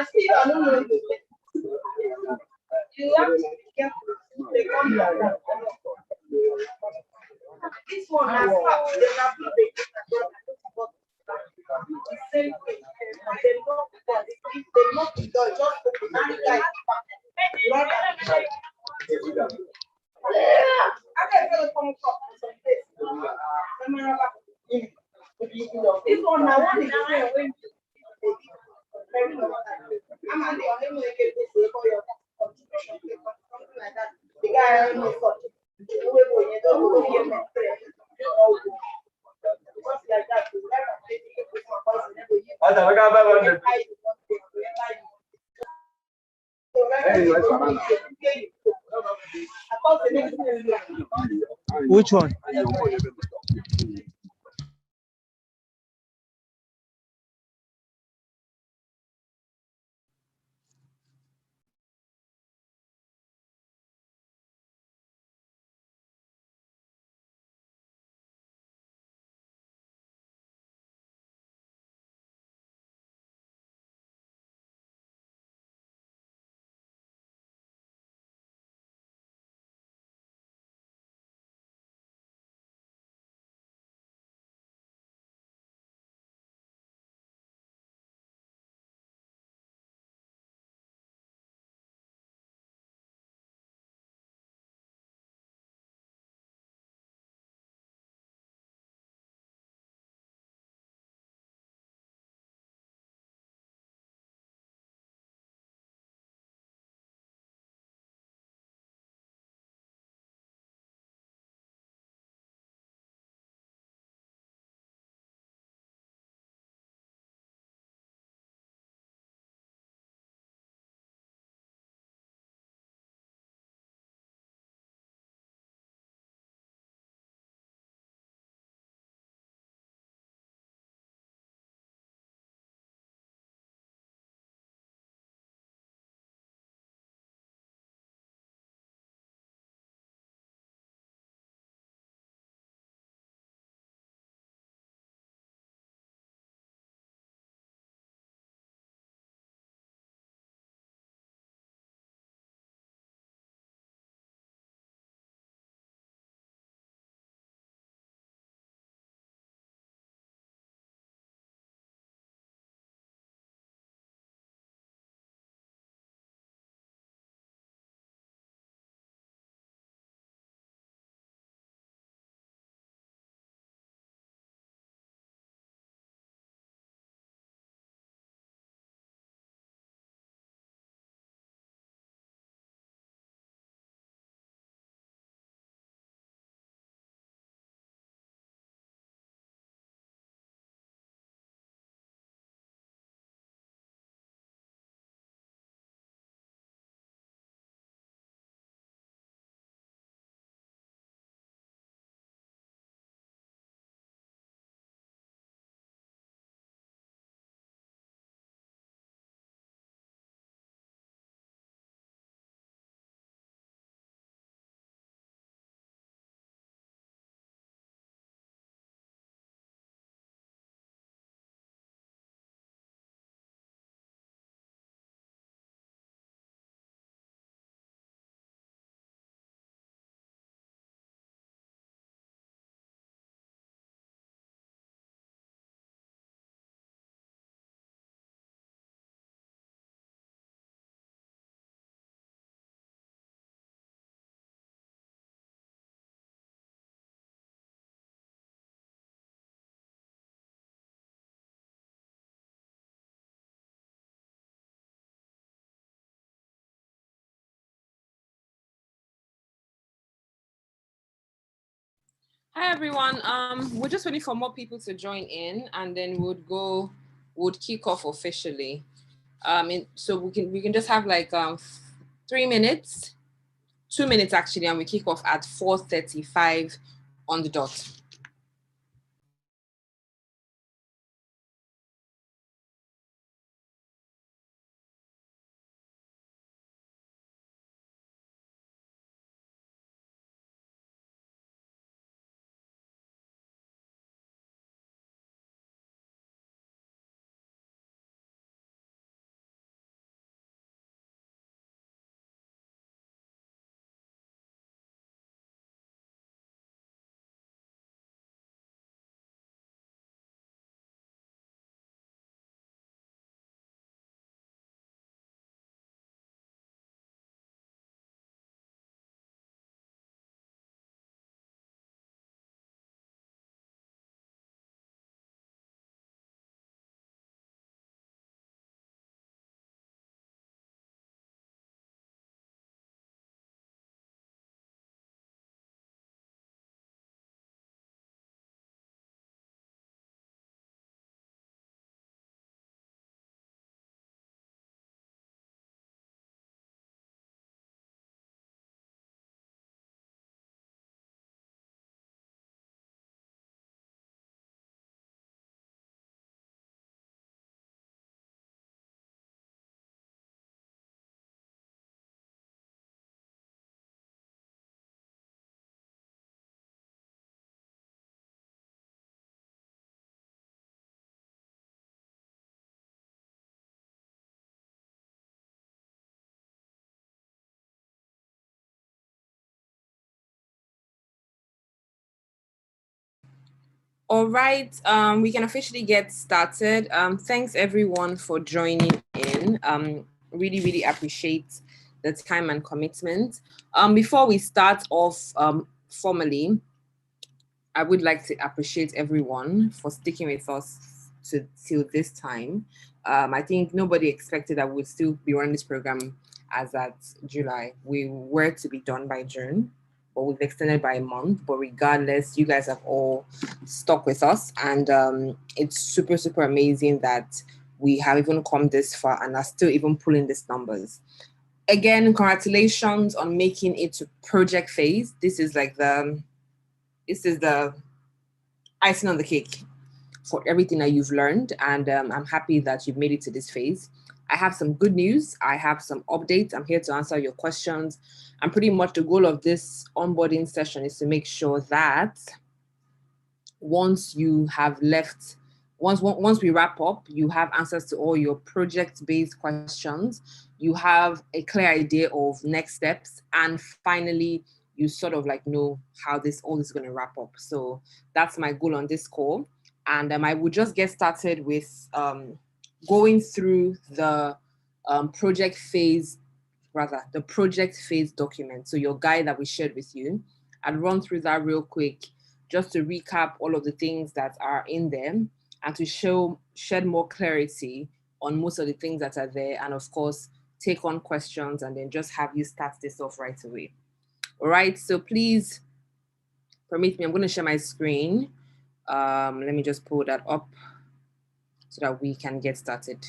see you, I don't know. You have to be careful. They come like that. This one has stopped. They have to be the same thing. They lock the door. If they lock the door, just open. And the guy this one now one is when I'm on the only way to get for your something like that. The guy knows something. Like that. Which one? Hi everyone. We're just waiting for more people to join in, and then we'll kick off officially. So we can just have like 3 minutes, 2 minutes actually, and we kick off at 4:35 on the dot. All right, we can officially get started. Thanks everyone for joining in. Really, really appreciate the time and commitment. Before we start off formally, I would like to appreciate everyone for sticking with us till this time. I think nobody expected that we'd still be running this program as at July. We were to be done by June, but we've extended by a month. But regardless, you guys have all stuck with us, and it's super, super amazing that we have even come this far and are still even pulling these numbers. Again, congratulations on making it to project phase. This is the icing on the cake for everything that you've learned, and I'm happy that you've made it to this phase. I have some good news. I have some updates. I'm here to answer your questions. And pretty much the goal of this onboarding session is to make sure that once you have left, once we wrap up, you have answers to all your project-based questions. You have a clear idea of next steps, and finally, you sort of like know how all this is going to wrap up. So that's my goal on this call. And I will just get started with going through the project phase document. So your guide that we shared with you. I'll run through that real quick just to recap all of the things that are in them and to shed more clarity on most of the things that are there, and of course, take on questions and then just have you start this off right away. All right, so please permit me, I'm going to share my screen. Let me just pull that up so that we can get started.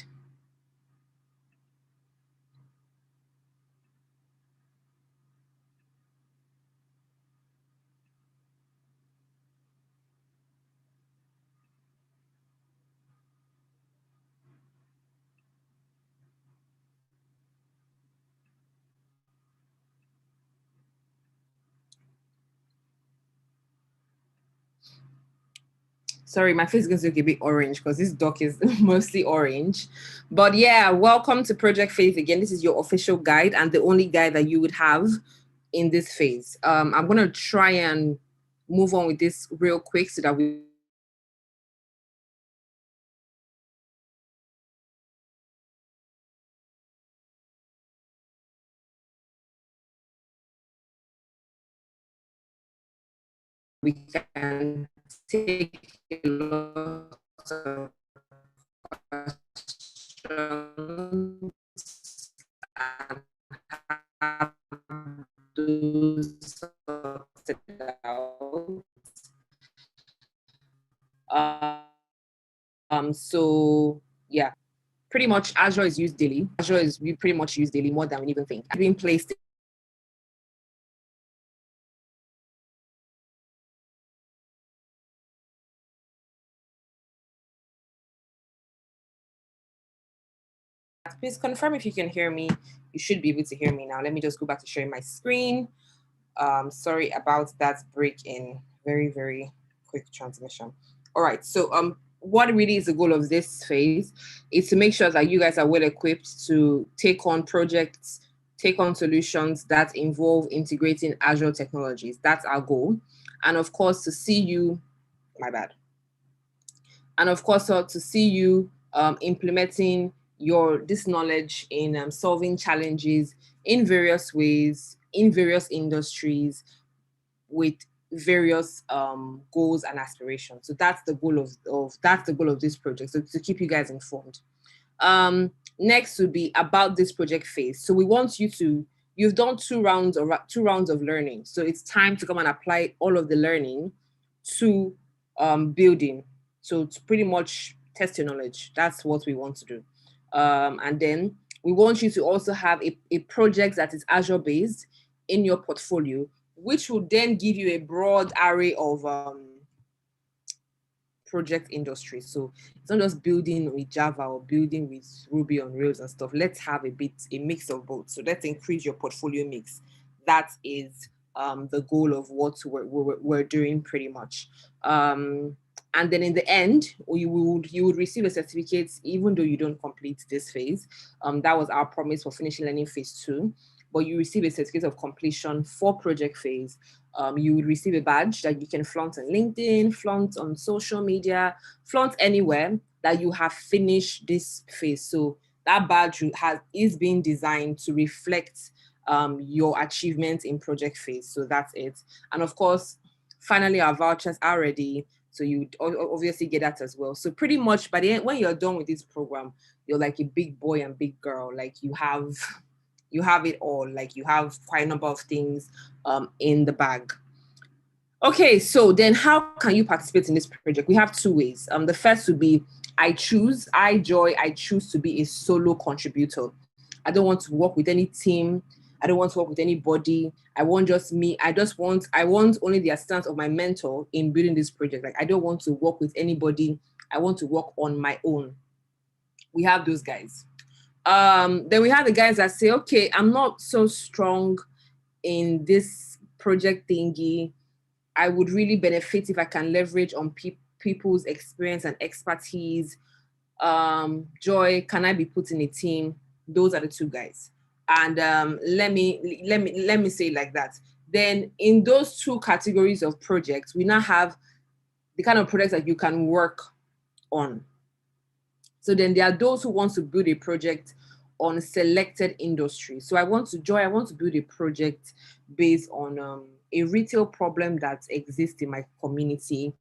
Sorry, my face is going to look a bit orange because this doc is mostly orange. But yeah, welcome to Project Phase again. This is your official guide and the only guide that you would have in this phase. I'm going to try and move on with this real quick so that we can take a lot of questions and have those sorted out. So yeah, pretty much Azure is used daily. We pretty much use daily more than we even think. Being placed Please confirm if you can hear me. You should be able to hear me now. Let me just go back to sharing my screen. Sorry about that break in very, very quick transmission. All right, so what really is the goal of this phase is to make sure that you guys are well equipped to take on projects, take on solutions that involve integrating Azure technologies. That's our goal. And of course, to see you, and of course, to see you implementing this knowledge in solving challenges in various ways, in various industries, with various goals and aspirations. So that's the goal of this project. So to keep you guys informed. Next would be about this project phase. So we want you've done two rounds of learning. So it's time to come and apply all of the learning to building. So to pretty much test your knowledge. That's what we want to do. And then we want you to also have a project that is Azure based in your portfolio, which will then give you a broad array of project industries. So it's not just building with Java or building with Ruby on Rails and stuff. Let's have a mix of both. So let's increase your portfolio mix. That is the goal of what we're doing pretty much. And then in the end, you would receive a certificate even though you don't complete this phase. That was our promise for finishing learning phase 2. but you receive a certificate of completion for project phase. You will receive a badge that you can flaunt on LinkedIn, flaunt on social media, flaunt anywhere that you have finished this phase. So that badge is being designed to reflect your achievements in project phase. So that's it. And of course, finally, our vouchers are ready. So you obviously get that as well. So pretty much by the end, when you're done with this program, you're like a big boy and big girl. Like you have it all. Like you have quite a number of things in the bag. Okay, so then how can you participate in this project? We have two ways. The first would be I choose to be a solo contributor. I don't want to work with any team. I don't want to work with anybody. I want just me. I want only the assistance of my mentor in building this project. Like I don't want to work with anybody. I want to work on my own. We have those guys. Then we have the guys that say, okay, I'm not so strong in this project thingy. I would really benefit if I can leverage on people's experience and expertise. Joy, can I be put in a team? Those are the two guys. And let me say it like that. Then in those two categories of projects, we now have the kind of projects that you can work on. So then there are those who want to build a project on selected industries. So I want to build a project based on a retail problem that exists in my community,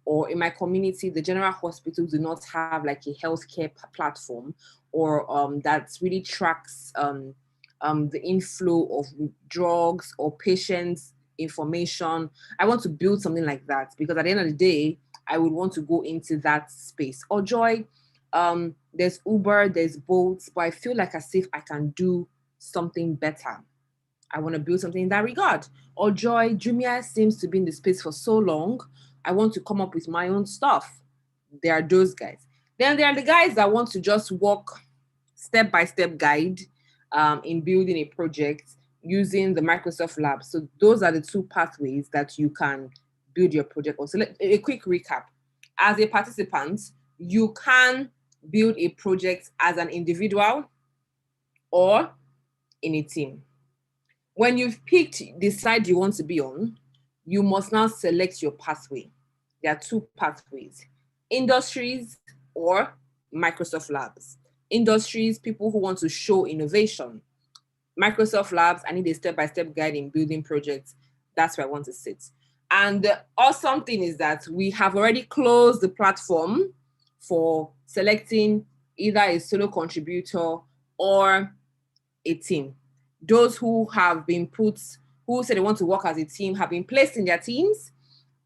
or in my community, the general hospitals do not have like a healthcare platform, or that really tracks the inflow of drugs or patients' information. I want to build something like that because at the end of the day, I would want to go into that space. Or Joy, there's Uber, there's Bolt, but I feel like as if I can do something better. I want to build something in that regard. Or Joy, Jumia seems to be in the space for so long. I want to come up with my own stuff. There are those guys. Then there are the guys that want to just walk step-by-step guide in building a project using the Microsoft Lab. So those are the two pathways that you can build your project on. So a quick recap. As a participant, you can build a project as an individual or in a team. When you've picked the side you want to be on, you must now select your pathway. There are two pathways: industries or Microsoft Labs. Industries, people who want to show innovation. Microsoft Labs, I need a step-by-step guide in building projects. That's where I want to sit. And the awesome thing is that we have already closed the platform for selecting either a solo contributor or a team. Those who have been who say they want to work as a team have been placed in their teams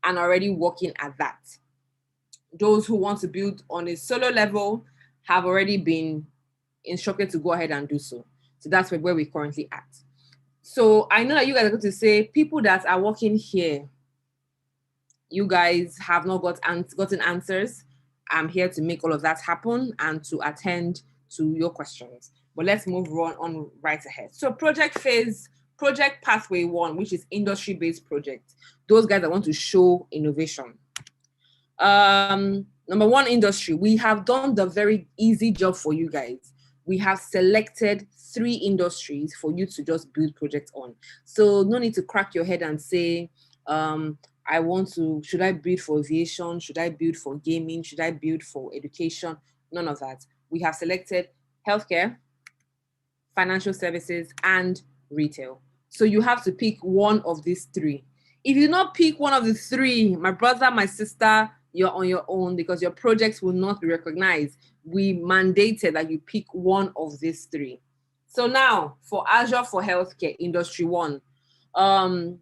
and already working at that. Those who want to build on a solo level have already been instructed to go ahead and do so. So that's where we're currently at. So I know that you guys are going to say, people that are working here, you guys have not gotten answers. I'm here to make all of that happen and to attend to your questions. But let's move on right ahead. So project phase, project pathway 1, which is industry-based project. Those guys that want to show innovation. Number 1, industry. We have done the very easy job for you guys. We have selected 3 industries for you to just build projects on. So no need to crack your head and say, should I build for aviation? Should I build for gaming? Should I build for education? None of that. We have selected healthcare, financial services, and retail. So you have to pick one of these 3. If you do not pick one of the 3, my brother, my sister, you're on your own because your projects will not be recognized. We mandated that you pick one of these 3. So now for Azure for Healthcare, Industry 1, I'll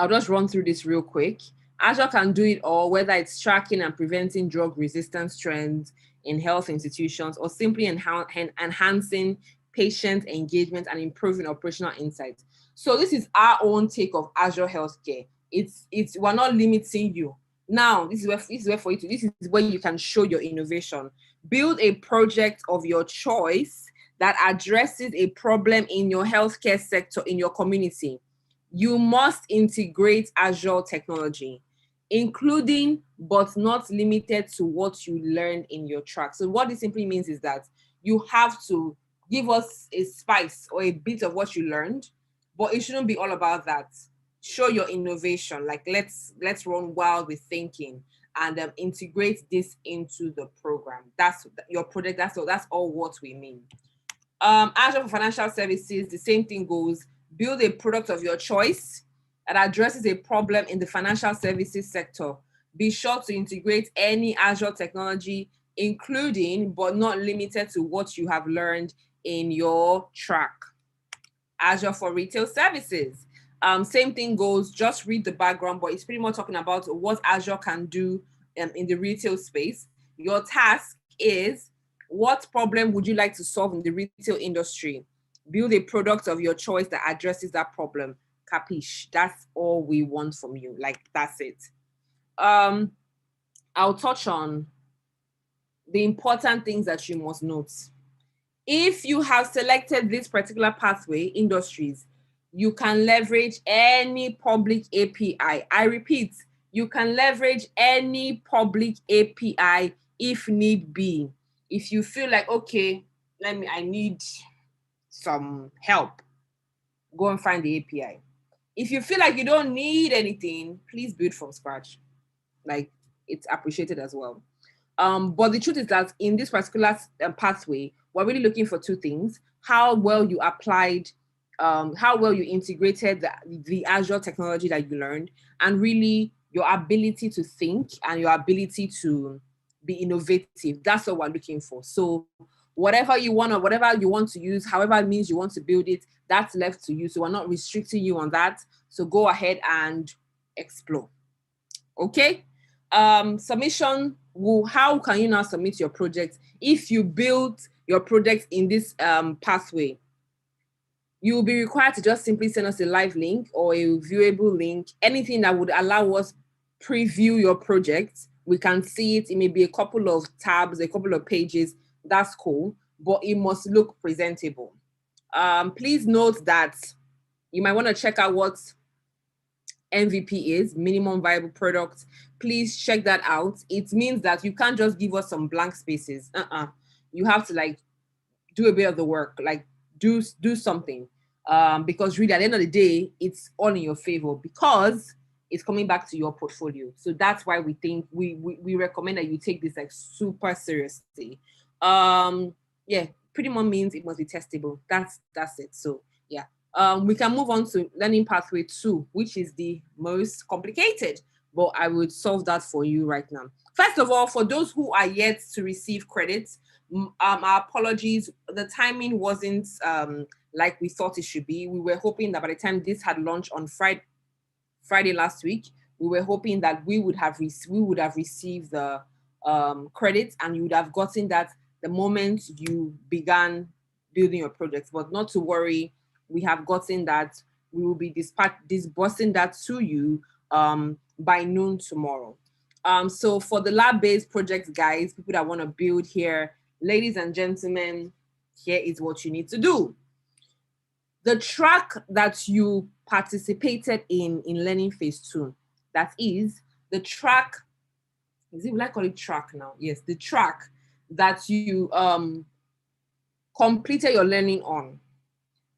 just run through this real quick. Azure can do it all, whether it's tracking and preventing drug resistance trends in health institutions or simply enhancing patient engagement and improving operational insights. So this is our own take of Azure Healthcare. We're not limiting you. Now, this is where you can show your innovation. Build a project of your choice that addresses a problem in your healthcare sector, in your community. You must integrate Azure technology, including but not limited to what you learned in your track. So what this simply means is that you have to give us a spice or a bit of what you learned, but it shouldn't be all about that. Show your innovation. Like let's run wild with thinking and integrate this into the program. That's your project. That's all what we mean. Azure for financial services, the same thing goes. Build a product of your choice that addresses a problem in the financial services sector. Be sure to integrate any Azure technology, including but not limited to what you have learned in your track. Azure for retail services. Same thing goes, just read the background, but it's pretty much talking about what Azure can do in the retail space. Your task is, what problem would you like to solve in the retail industry? Build a product of your choice that addresses that problem. Capiche? That's all we want from you. Like, that's it. I'll touch on the important things that you must note. If you have selected this particular pathway, industries, you can leverage any public API. I repeat, you can leverage any public API if need be. If you feel like, okay, I need some help, go and find the API. If you feel like you don't need anything, please build from scratch. Like, it's appreciated as well. But the truth is that in this particular pathway, we're really looking for two things: how well you applied, how well you integrated the Azure technology that you learned, and really your ability to think and your ability to be innovative. That's what we're looking for. So whatever you want or whatever you want to use, however it means you want to build it, that's left to you. So we're not restricting you on that. So go ahead and explore. Okay? Submission. How can you now submit your project? If you build your project in this pathway, you will be required to just simply send us a live link or a viewable link, anything that would allow us preview your project. We can see it. It may be a couple of tabs, a couple of pages. That's cool, but it must look presentable. Please note that you might want to check out what MVP is, minimum viable product. Please check that out. It means that you can't just give us some blank spaces. You have to like do a bit of the work, like do something. Because really at the end of the day, it's all in your favor because it's coming back to your portfolio. So that's why we think we recommend that you take this like super seriously. Yeah, pretty much means it must be testable. That's it. So yeah. We can move on to learning pathway 2, which is the most complicated, but I would solve that for you right now. First of all, for those who are yet to receive credits, our apologies. The timing wasn't like we thought it should be. We were hoping that by the time this had launched on Friday last week, we were hoping that we would have received the credits and you would have gotten that the moment you began building your project. But not to worry. We have gotten that. We will be disbursing that to you by noon tomorrow. So for the lab-based projects, guys, people that want to build here, ladies and gentlemen, here is what you need to do. The track that you participated in learning phase 2, that is the track, will I call it track now? Yes, the track that you completed your learning on.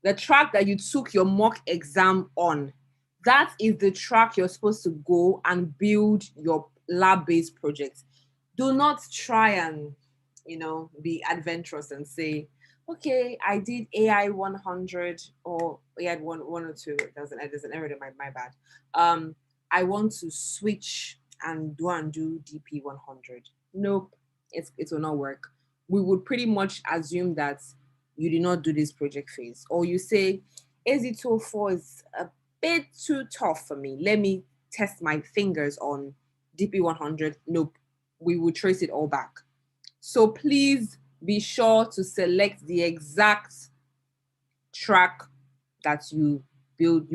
The track that you took your mock exam on, that is the track you're supposed to go and build your lab-based project. Do not try and, be adventurous and say, okay, I did AI 100 or AI 102. There's an error in my bad. I want to switch and do DP 100. Nope, it will not work. We would pretty much assume that you did not do this project phase, or you say AZ204 is a bit too tough for me. Let me test my fingers on DP100. Nope, we will trace it all back. So please be sure to select the exact track that you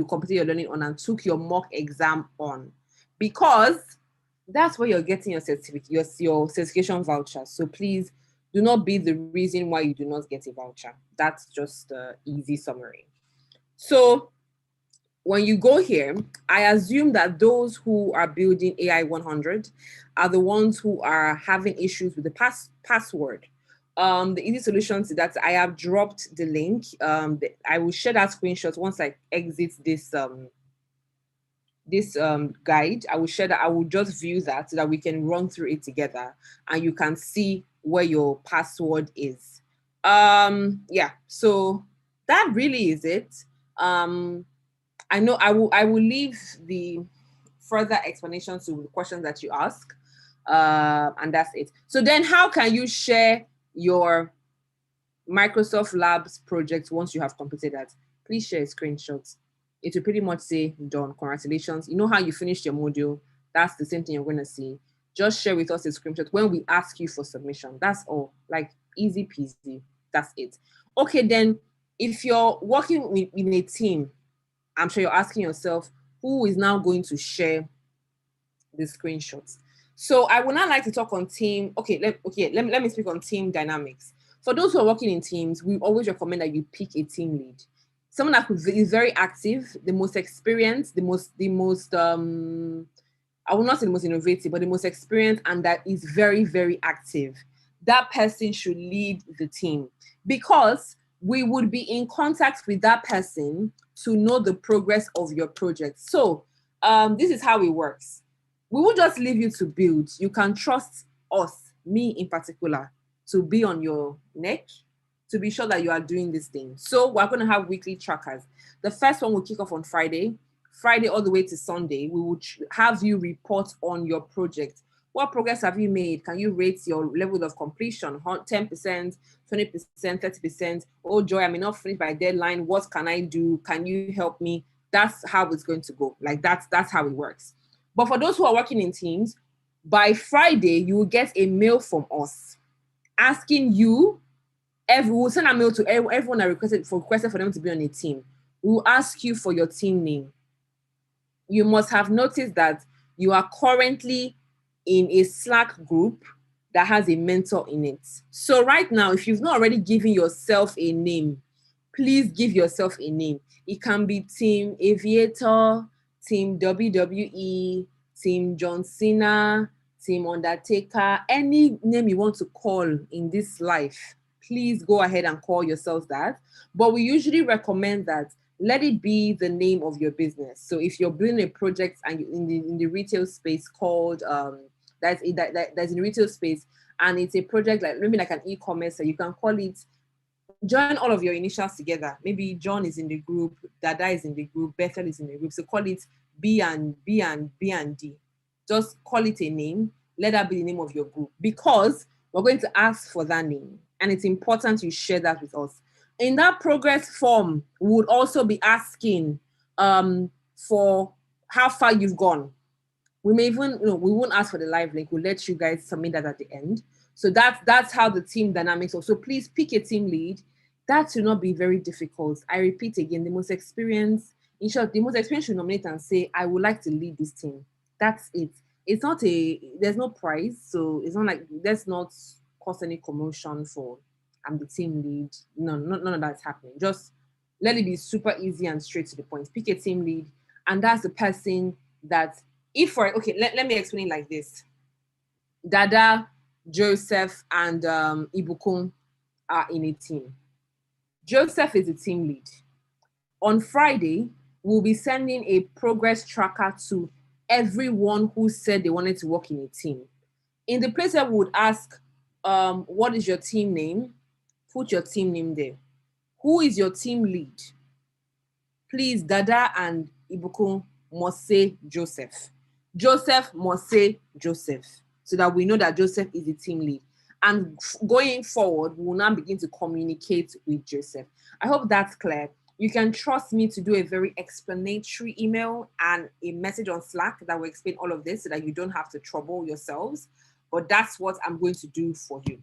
completed your learning on and took your mock exam on, because that's where you're getting your certificate, your certification voucher. So please do not be the reason why you do not get a voucher. That's just the easy summary. So when you go here, I assume that those who are building AI 100 are the ones who are having issues with the password, The easy solution to that, I have dropped the link. I will share that screenshot once I exit this guide. I will share that. I will just view that so that we can run through it together and you can see where your password is. Yeah, so that really is it. I know I will leave the further explanations to the questions that you ask, and that's it. So then how can you share your Microsoft Labs project once you have completed that? Please share a screenshot. It will pretty much say done, congratulations. You know how you finished your module? That's the same thing you're going to see. Just share with us a screenshot when we ask you for submission. That's all. Like, easy peasy. That's it. Okay, then if you're working in a team, I'm sure you're asking yourself, who is now going to share the screenshots? So I would not like to talk on team. Okay, let me speak on team dynamics. For those who are working in teams, we always recommend that you pick a team lead. Someone that is very active, the most experienced, the most I will not say the most innovative, but the most experienced, and that is very, very active. That person should lead the team, because we would be in contact with that person to know the progress of your project. So this is how it works. We will just leave you to build. You can trust us, me in particular, to be on your neck, to be sure that you are doing this thing. So we're going to have weekly trackers. The first one will kick off on Friday all the way to Sunday. We will have you report on your project. What progress have you made? Can you rate your level of completion? 10%, 20%, 30%. Oh, Joy, I may not finish by deadline. What can I do? Can you help me? That's how it's going to go. Like that's how it works. But for those who are working in teams, by Friday, you will get a mail from us asking you, we'll send a mail to everyone that requested for them to be on a team. We'll ask you for your team name. You must have noticed that you are currently in a Slack group that has a mentor in it. So right now, if you've not already given yourself a name, please give yourself a name. It can be Team Aviator, Team WWE, Team John Cena, Team Undertaker, any name you want to call in this life, please go ahead and call yourselves that. But we usually recommend that let it be the name of your business. So if you're building a project and in the retail space called that's in the retail space, and it's a project like maybe like an e-commerce, so you can call it, join all of your initials together. Maybe John is in the group, Dada is in the group, Bethel is in the group. So call it B and D. Just call it a name. Let that be the name of your group, because we're going to ask for that name, and it's important you share that with us. In that progress form, we would also be asking for how far you've gone. We may even, we won't ask for the live link. We'll let you guys submit that at the end. So that's how the team dynamics are. So please pick a team lead. That should not be very difficult. I repeat again, the most experienced, in short, the most experienced should nominate and say, I would like to lead this team. That's it. It's not there's no prize. So it's not like, let's not cause any commotion for, I'm the team lead. No, none of that's happening. Just let it be super easy and straight to the point. Pick a team lead, and that's the person that, let me explain like this. Dada, Joseph, and Ibukun are in a team. Joseph is the team lead. On Friday, we'll be sending a progress tracker to everyone who said they wanted to work in a team. In the place where we would ask, what is your team name? Put your team name there. Who is your team lead? Please, Dada and Ibukun must say Joseph. Joseph must say Joseph, so that we know that Joseph is the team lead. And going forward, we will now begin to communicate with Joseph. I hope that's clear. You can trust me to do a very explanatory email and a message on Slack that will explain all of this so that you don't have to trouble yourselves. But that's what I'm going to do for you.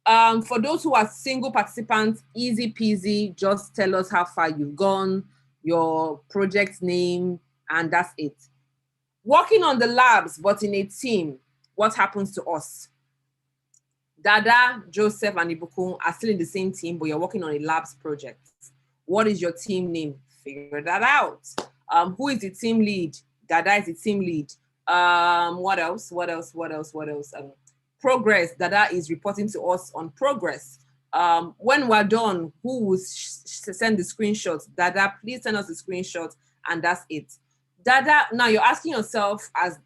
For those who are single participants, easy peasy, just tell us how far you've gone, your project name, and that's it. Working on the labs, but in a team, what happens to us? Dada, Joseph, and Ibukun are still in the same team, but you're working on a labs project. What is your team name? Figure that out. Who is the team lead? Dada is the team lead. What else? progress, Dada is reporting to us on progress. When we're done, who will send the screenshots? Dada, please send us the screenshots, and that's it. Dada, now you're asking yourself, as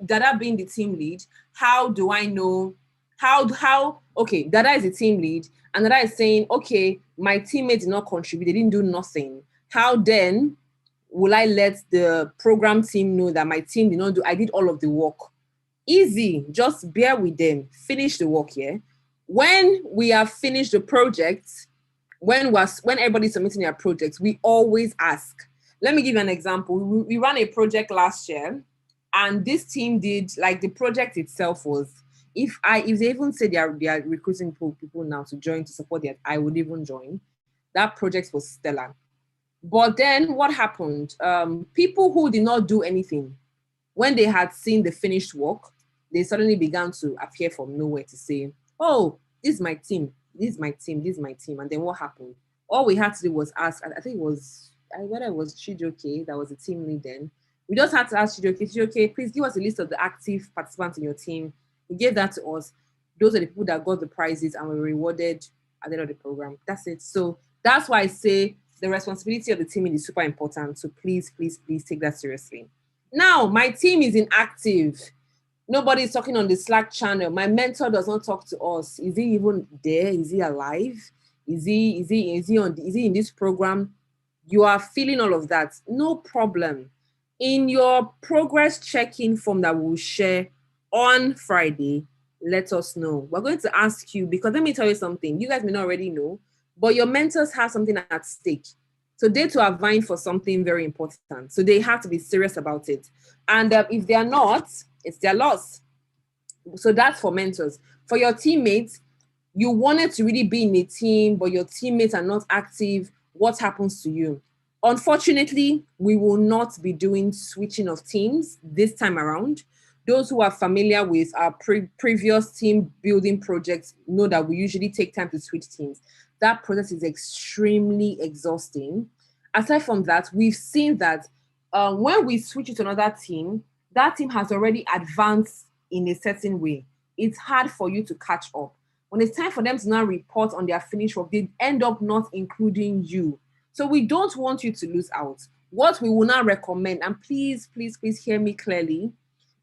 Dada being the team lead, how do I know? Okay, Dada is the team lead, and Dada is saying, okay, my teammates did not contribute, they didn't do nothing. How then will I let the program team know that my team did not do, I did all of the work? Easy, just bear with them, finish the work, yeah? When we have finished the project, when everybody's submitting their projects, we always ask. Let me give you an example. We ran a project last year, and this team did, like, the project itself was, if they even say they are recruiting people now to join to support it, I would even join. That project was stellar. But then what happened? People who did not do anything, when they had seen the finished work, they suddenly began to appear from nowhere to say, oh, this is my team, this is my team, this is my team. And then what happened? All we had to do was ask, I think it was, whether it was Chijoke that was the team lead then. We just had to ask Chijoke, please give us a list of the active participants in your team. He gave that to us. Those are the people that got the prizes and were rewarded at the end of the program. That's it. So that's why I say the responsibility of the team is super important. So please, please, please take that seriously. Now, my team is inactive. Nobody is talking on the Slack channel. My mentor does not talk to us. Is he even there? Is he alive? Is he in this program? You are feeling all of that. No problem. In your progress check-in form that we'll share on Friday, let us know. We're going to ask you, because let me tell you something. You guys may not already know, but your mentors have something at stake. So they too are vying for something very important. So they have to be serious about it. And if they are not, it's their loss. So that's for mentors. For your teammates, you wanted to really be in a team, but your teammates are not active. What happens to you? Unfortunately, we will not be doing switching of teams this time around. Those who are familiar with our previous team building projects know that we usually take time to switch teams. That process is extremely exhausting. Aside from that, we've seen that when we switch it to another team, that team has already advanced in a certain way. It's hard for you to catch up. When it's time for them to now report on their finished work, they end up not including you. So we don't want you to lose out. What we will now recommend, and please, please, please hear me clearly,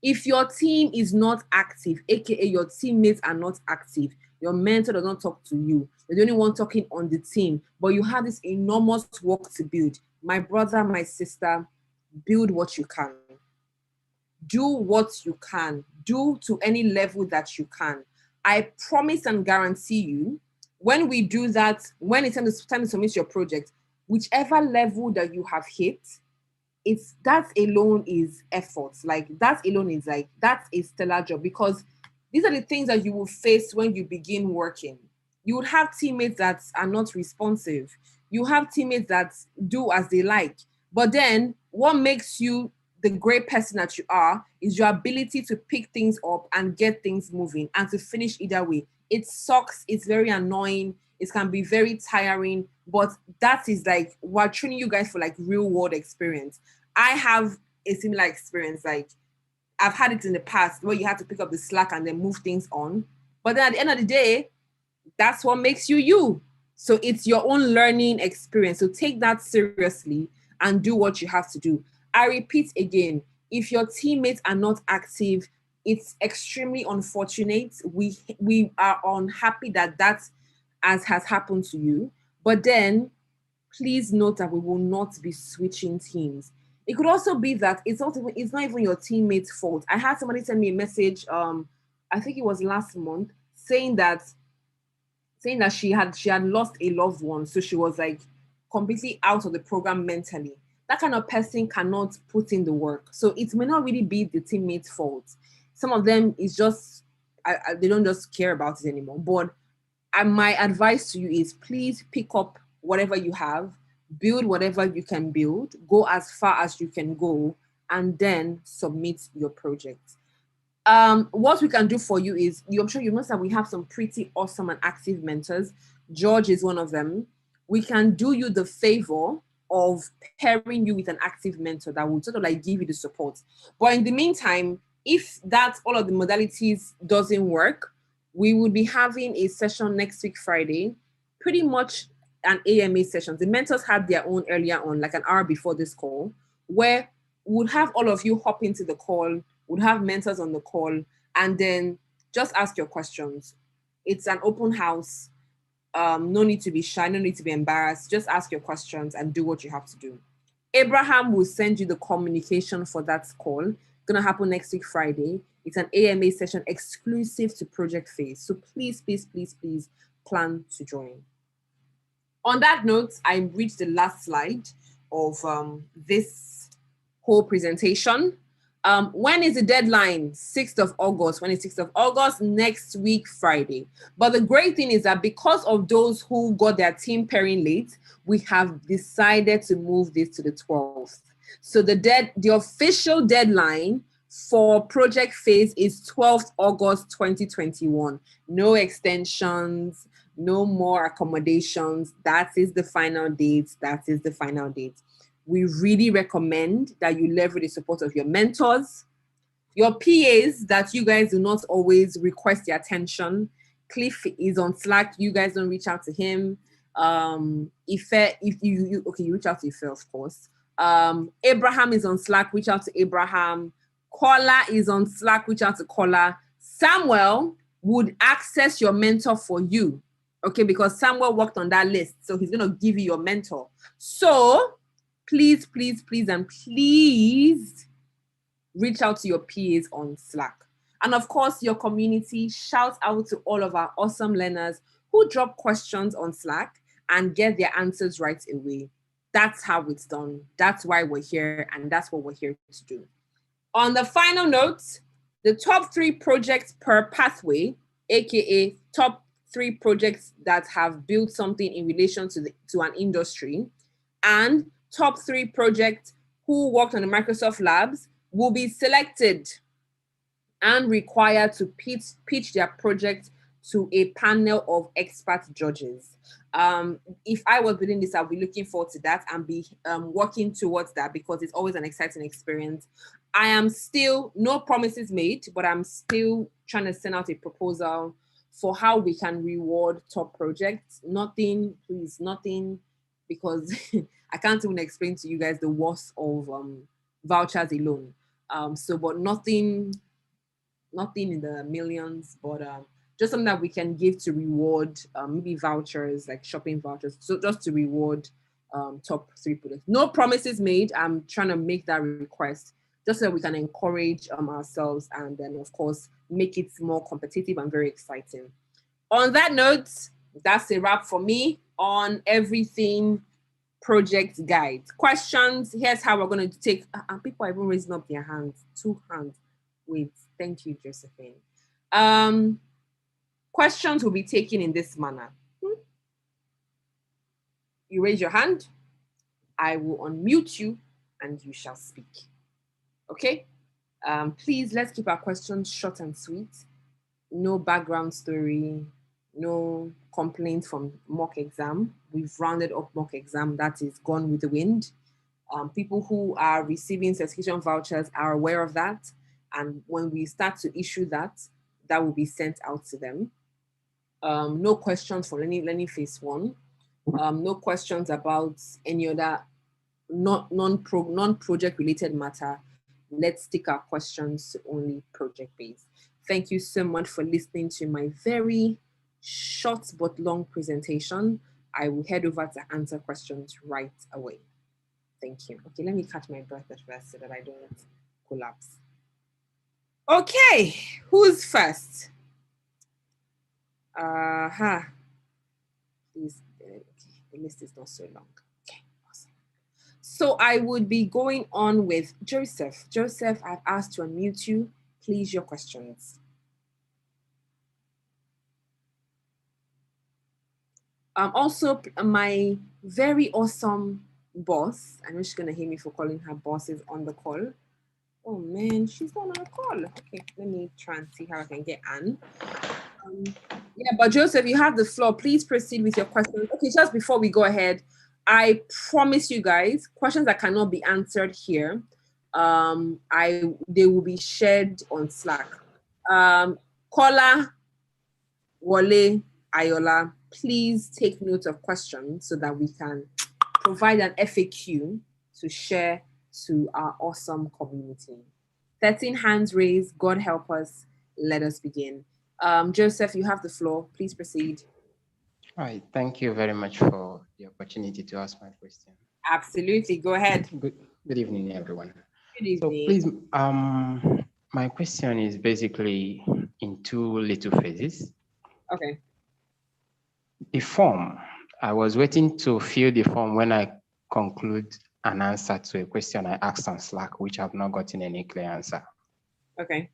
if your team is not active, aka your teammates are not active, your mentor does not talk to you, you're the only one talking on the team, but you have this enormous work to build. My brother, my sister, build what you can. Do what you can. Do to any level that you can. I promise and guarantee you, when we do that, when it's time to submit your project, whichever level that you have hit, that alone is effort. Like, that alone is like, that's a stellar job, because these are the things that you will face when you begin working. You would have teammates that are not responsive. You have teammates that do as they like. But then what makes you the great person that you are is your ability to pick things up and get things moving and to finish either way. It sucks. It's very annoying. It can be very tiring, but that is like, we're training you guys for like real world experience. I have a similar experience. Like, I've had it in the past where you have to pick up the slack and then move things on. But then at the end of the day, that's what makes you you. So it's your own learning experience. So take that seriously and do what you have to do. I repeat again, if your teammates are not active, it's extremely unfortunate. We are unhappy that has happened to you. But then please note that we will not be switching teams. It could also be that it's not even your teammate's fault. I had somebody send me a message, I think it was last month, saying that she had lost a loved one. So she was like completely out of the program mentally. That kind of person cannot put in the work. So it may not really be the teammate's fault. Some of them is just, they don't just care about it anymore. But my advice to you is, please pick up whatever you have, build whatever you can build, go as far as you can go, and then submit your project. What we can do for you is, I'm sure you know that we have some pretty awesome and active mentors. George is one of them. We can do you the favor of pairing you with an active mentor that will sort of like give you the support. But in the meantime, If that all of the modalities doesn't work, we would be having a session next week, Friday, pretty much an AMA session. The mentors had their own earlier on, like an hour before this call, where we'd have all of you hop into the call, would have mentors on the call, and then just ask your questions. It's an open house. No need to be shy, no need to be embarrassed. Just ask your questions and do what you have to do. Abraham will send you the communication for that call. It's gonna happen next week, Friday. It's an AMA session exclusive to project phase. So please, please, please, please plan to join. On that note, I reached the last slide of this whole presentation. When is the deadline? 6th of August. When is 6th of August? Next week, Friday. But the great thing is that because of those who got their team pairing late, we have decided to move this to the 12th. So the official deadline for project phase is 12th August 2021. No extensions, no more accommodations. That is the final date. That is the final date. We really recommend that you leverage the support of your mentors, your PAs that you guys do not always request the attention. Cliff is on Slack. You guys don't reach out to him. If you reach out to Ife, of course. Abraham is on Slack. Reach out to Abraham. Kola is on Slack. Reach out to Kola. Samuel would access your mentor for you, okay? Because Samuel worked on that list, so he's gonna give you your mentor. So please, please, please, and please reach out to your PAs on Slack. And of course, your community, shout out to all of our awesome learners who drop questions on Slack and get their answers right away. That's how it's done. That's why we're here, and that's what we're here to do. On the final note, the top 3 projects per pathway, aka top 3 projects that have built something in relation to an industry, and top 3 projects who worked on the Microsoft Labs will be selected and required to pitch their project to a panel of expert judges. If I was doing this, I'll be looking forward to that and be working towards that because it's always an exciting experience. I am still, no promises made, but I'm still trying to send out a proposal for how we can reward top projects. Nothing, please, nothing, because I can't even explain to you guys the worth of vouchers alone. But nothing in the millions, but just something that we can give to reward, maybe vouchers, like shopping vouchers, so just to reward top 3 products. No promises made. I'm trying to make that request just so that we can encourage ourselves and then, of course, make it more competitive and very exciting. On that note, that's a wrap for me on everything project guide. Questions, here's how we're going to take, people are even raising up their hands, 2 hands. Wait, thank you, Josephine. Questions will be taken in this manner. You raise your hand, I will unmute you and you shall speak. Okay? Please, let's keep our questions short and sweet. No background story, no complaints from mock exam. We've rounded up mock exam, that is gone with the wind. People who are receiving certification vouchers are aware of that. And when we start to issue that, that will be sent out to them. No questions for learning phase 1. No questions about any other non-project related matter. Let's stick our questions to only project based. Thank you so much for listening to my very short but long presentation. I will head over to answer questions right away. Thank you. Okay, let me catch my breath at first so that I don't collapse. Okay, who's first? Please, okay, the list is not so long. Okay, awesome. So I would be going on with Joseph. Joseph, I've asked to unmute you. Please, your questions. Also, my very awesome boss, I know she's gonna hate me for calling her bosses on the call. Oh man, she's not on a call. Okay, let me try and see how I can get Anne. Yeah, but Joseph, you have the floor. Please proceed with your questions. Okay, just before we go ahead, I promise you guys, questions that cannot be answered here They will be shared on Slack. Kola, Wale, Ayola, please take note of questions so that we can provide an FAQ to share to our awesome community. 13 hands raised. God help us. Let us begin. Joseph, you have the floor. Please proceed. All right. Thank you very much for the opportunity to ask my question. Absolutely. Go ahead. Good evening, everyone. Good evening. So please, my question is basically in two little phases. Okay. The form, I was waiting to fill the form when I conclude an answer to a question I asked on Slack, which I've not gotten any clear answer. Okay.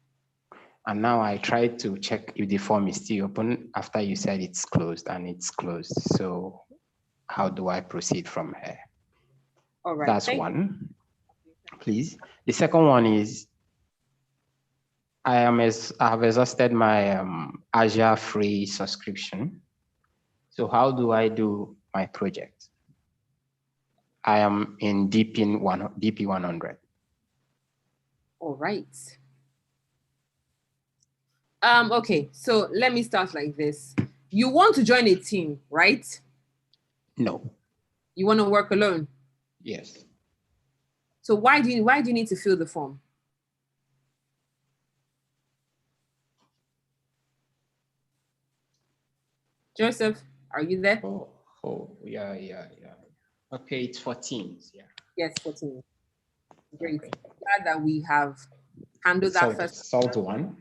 And now I tried to check if the form is still open after you said it's closed, and it's closed. So how do I proceed from here? All right. That's one, please. The second one is, I have exhausted my Azure free subscription. So how do I do my project? I am in DP 100. All right. Okay, so let me start like this. You want to join a team, right? No. You want to work alone? Yes. So why do you need to fill the form? Joseph, are you there? Yeah. Okay, it's for teams, yeah. Yes, 14. Great. Okay. Glad that we have handled that first. Solved one.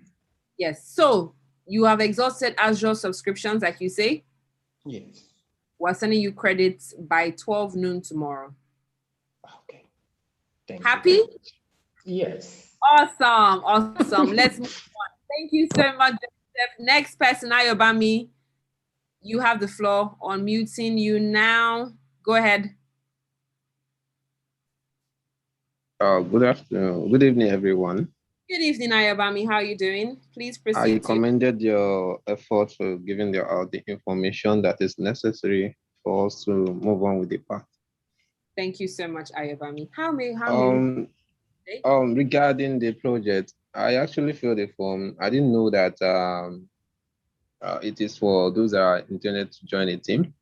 Yes. So you have exhausted Azure subscriptions, like you say? Yes. We're sending you credits by 12 noon tomorrow. Okay. Thank Happy? you. Yes. Awesome. Let's move on. Thank you so much, Joseph. Next person, Ayobami. You have the floor. Unmuting you now. Go ahead. Good afternoon. Good evening, everyone. Good evening, Ayobami. How are you doing? Please proceed. I commended your effort for giving the information that is necessary for us to move on with the path. Thank you so much, Ayobami. How many? Regarding the project, I actually filled the form. I didn't know that it is for those that are intended to join a team.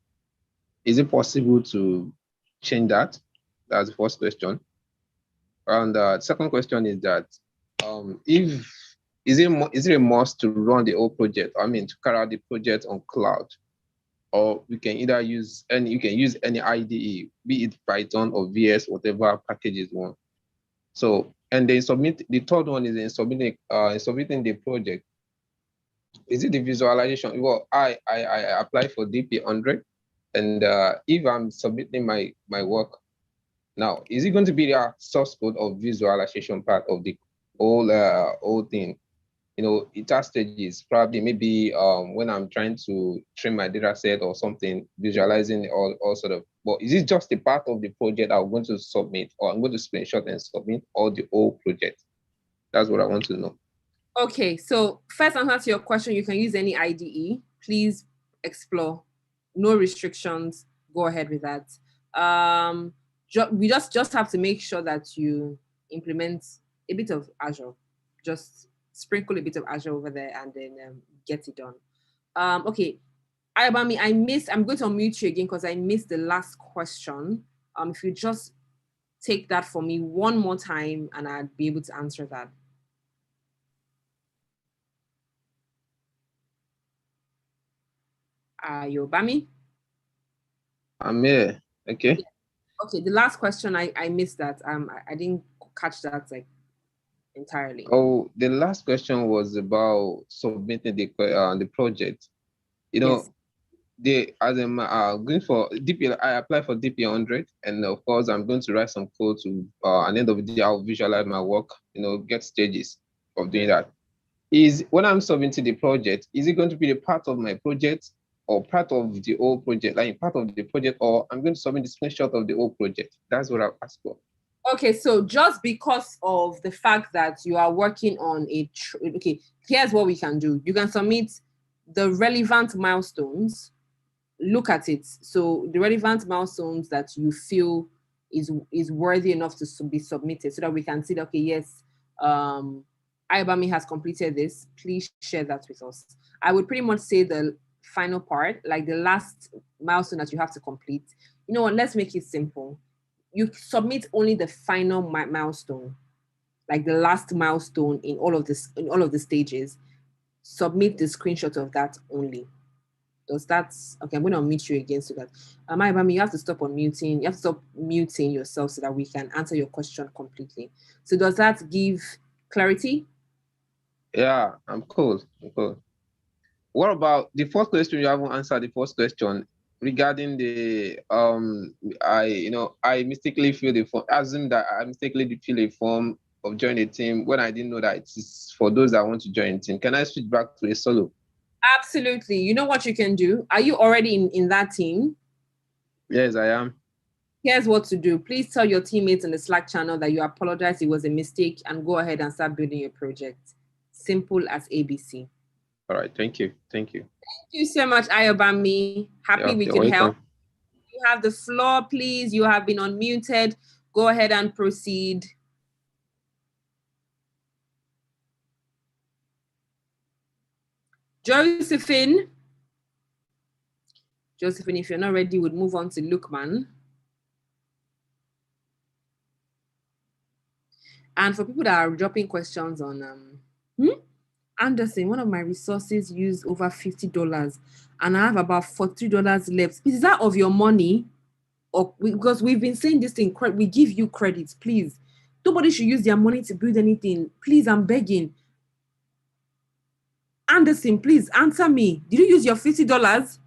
Is it possible to change that? That's the first question. And the second question is that is it a must to run the whole project? I mean, to carry out the project on cloud, or we can either use any IDE, be it Python or VS, whatever packages one. So, and then the third one is in submitting the project. Is it the visualization? Well, I apply for DP100, and if I'm submitting my work now, is it going to be the source code or visualization part of the whole thing? You know, it has stages. Probably maybe when I'm trying to train my data set or something, visualizing all sort of. But is it just a part of the project I'm going to submit, or I'm going to screenshot and submit, or the whole project? That's what I want to know. Okay, so first answer to your question, you can use any IDE. Please explore. No restrictions. Go ahead with that. We just have to make sure that you implement a bit of Azure. Just sprinkle a bit of Azure over there and then get it done. Okay, Ayobami, I'm going to unmute you again because I missed the last question. If you just take that for me one more time and I'd be able to answer that. Ayobami? I'm here. Okay. Okay, the last question, I missed that. I didn't catch that like entirely. Oh, the last question was about submitting the project. You know, yes. As I'm going for DP, I apply for DP100, and of course I'm going to write some code to at the end of the day I'll visualize my work. You know, get stages of doing that. Is when I'm submitting the project, is it going to be a part of my project or part of the whole project, like part of the project, or I'm going to submit the screenshot of the whole project? That's what I've asked for. Okay, so just because of the fact that you are working on okay, here's what we can do. You can submit the relevant milestones, look at it. So the relevant milestones that you feel is worthy enough to be submitted, so that we can see that, okay, yes, Ayobami has completed this. Please share that with us. I would pretty much say the final part, like the last milestone that you have to complete. You know what? Let's make it simple. You submit only the final milestone, like the last milestone in all of this, in all of the stages. Submit the screenshot of that only. Does that, okay, I'm going to unmute you again so that, Ayobami, you have to stop unmuting. You have to stop muting yourself so that we can answer your question completely. So does that give clarity? Yeah, I'm cool. I'm cool. What about the first question? You haven't answered the first question regarding the I mistakenly filled the form. Assume that I mistakenly fill a form of join a team when I didn't know that it is for those that want to join a team. Can I switch back to a solo? Absolutely. You know what you can do? Are you already in that team? Yes, I am. Here's what to do. Please tell your teammates in the Slack channel that you apologize, it was a mistake, and go ahead and start building your project. Simple as ABC. All right, thank you. Thank you. Thank you so much, Ayobami. Happy we could help. You have the floor, please. You have been unmuted. Go ahead and proceed. Josephine, if you're not ready, we'll move on to Lukman. And for people that are dropping questions on, Anderson, one of my resources used over $50 and I have about $40 left. Is that of your money? Or because we've been saying this thing, we give you credits, please. Nobody should use their money to build anything. Please, I'm begging. Anderson, please answer me. Did you use your $50?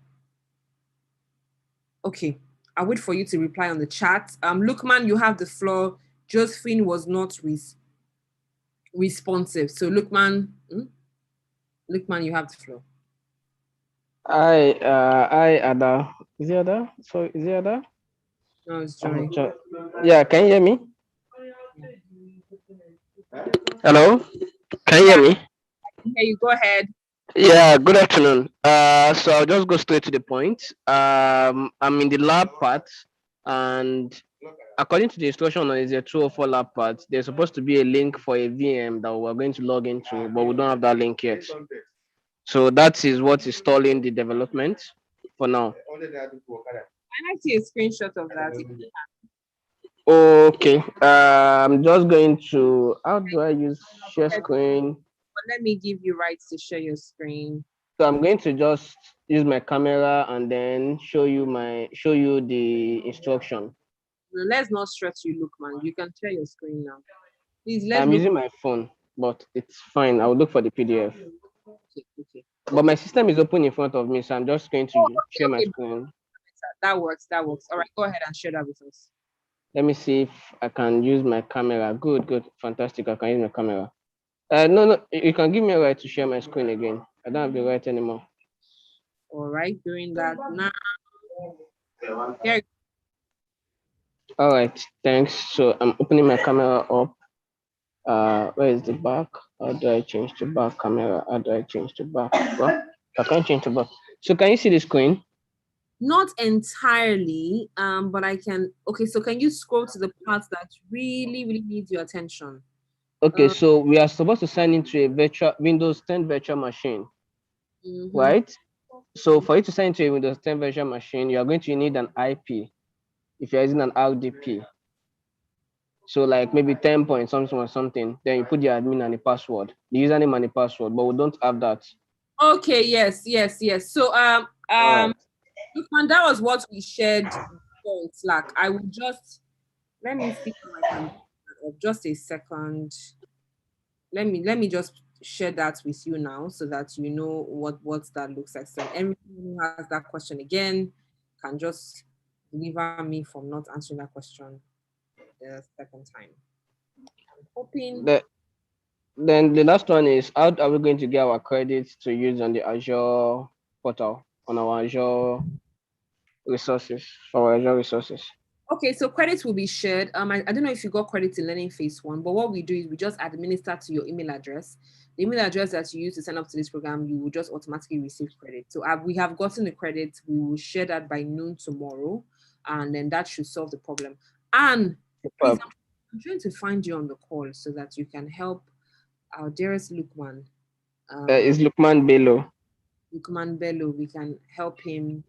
Okay, I'll wait for you to reply on the chat. Lukman, you have the floor. Josephine was not responsive. So Lukman, you have the floor. Ada. Is he Ada? So is he Ada? No, it's Johnny. Yeah, can you hear me? Hello? Can you hear me? Okay, you go ahead. Yeah, good afternoon. So I'll just go straight to the point. I'm in the lab part, and according to the instruction on the 204 lab part, there's supposed to be a link for a VM that we're going to log into, but we don't have that link yet. So that is what is stalling the development for now. I see a screenshot of that. Okay. I'm just going to, how do I use share screen? But let me give you rights to share your screen. So I'm going to just use my camera and then show you the instruction. No, let's not stress you, Lukman. You can share your screen now. Please, I'm using my phone, but it's fine. I'll look for the PDF. Okay. But my system is open in front of me, so I'm just going to share my screen. That works. All right, go ahead and share that with us. Let me see if I can use my camera. Good, fantastic. I can use my camera. No, you can give me a right to share my screen again. I don't have the right anymore. All right, doing that now. Here. All right, thanks. So I'm opening my camera up. Where is the back? How do I change the back camera? How do I change the back? Well, I can't change the back. So can you see the screen? Not entirely, but I can. Okay, so can you scroll to the parts that really needs your attention? Okay, so we are supposed to sign into a virtual Windows 10 virtual machine, right? So for you to sign into a Windows 10 virtual machine, you are going to need an IP if you're using an RDP. So like maybe 10 point something or something, then you put the admin and the password, the username and the password, but we don't have that. Okay, yes. So Right. Lukman, that was what we shared on Slack. I will just let me see if I can just a second. Let me just share that with you now so that you know what that looks like. So anyone who has that question again can just deliver me from not answering that question the second time. I'm hoping. Then the last one is, how are we going to get our credits to use on the Azure portal, on our Azure resources, for our Azure resources? Okay, so credits will be shared. I don't know if you got credits in Learning Phase 1, but what we do is we just administer to your email address. The email address that you use to sign up to this program, you will just automatically receive credit. So we have gotten the credit. We will share that by noon tomorrow, and then that should solve the problem. Anne, please, Superb. I'm trying to find you on the call so that you can help our dearest Lukman. Is Lukman Bello? Lukman Bello, we can help him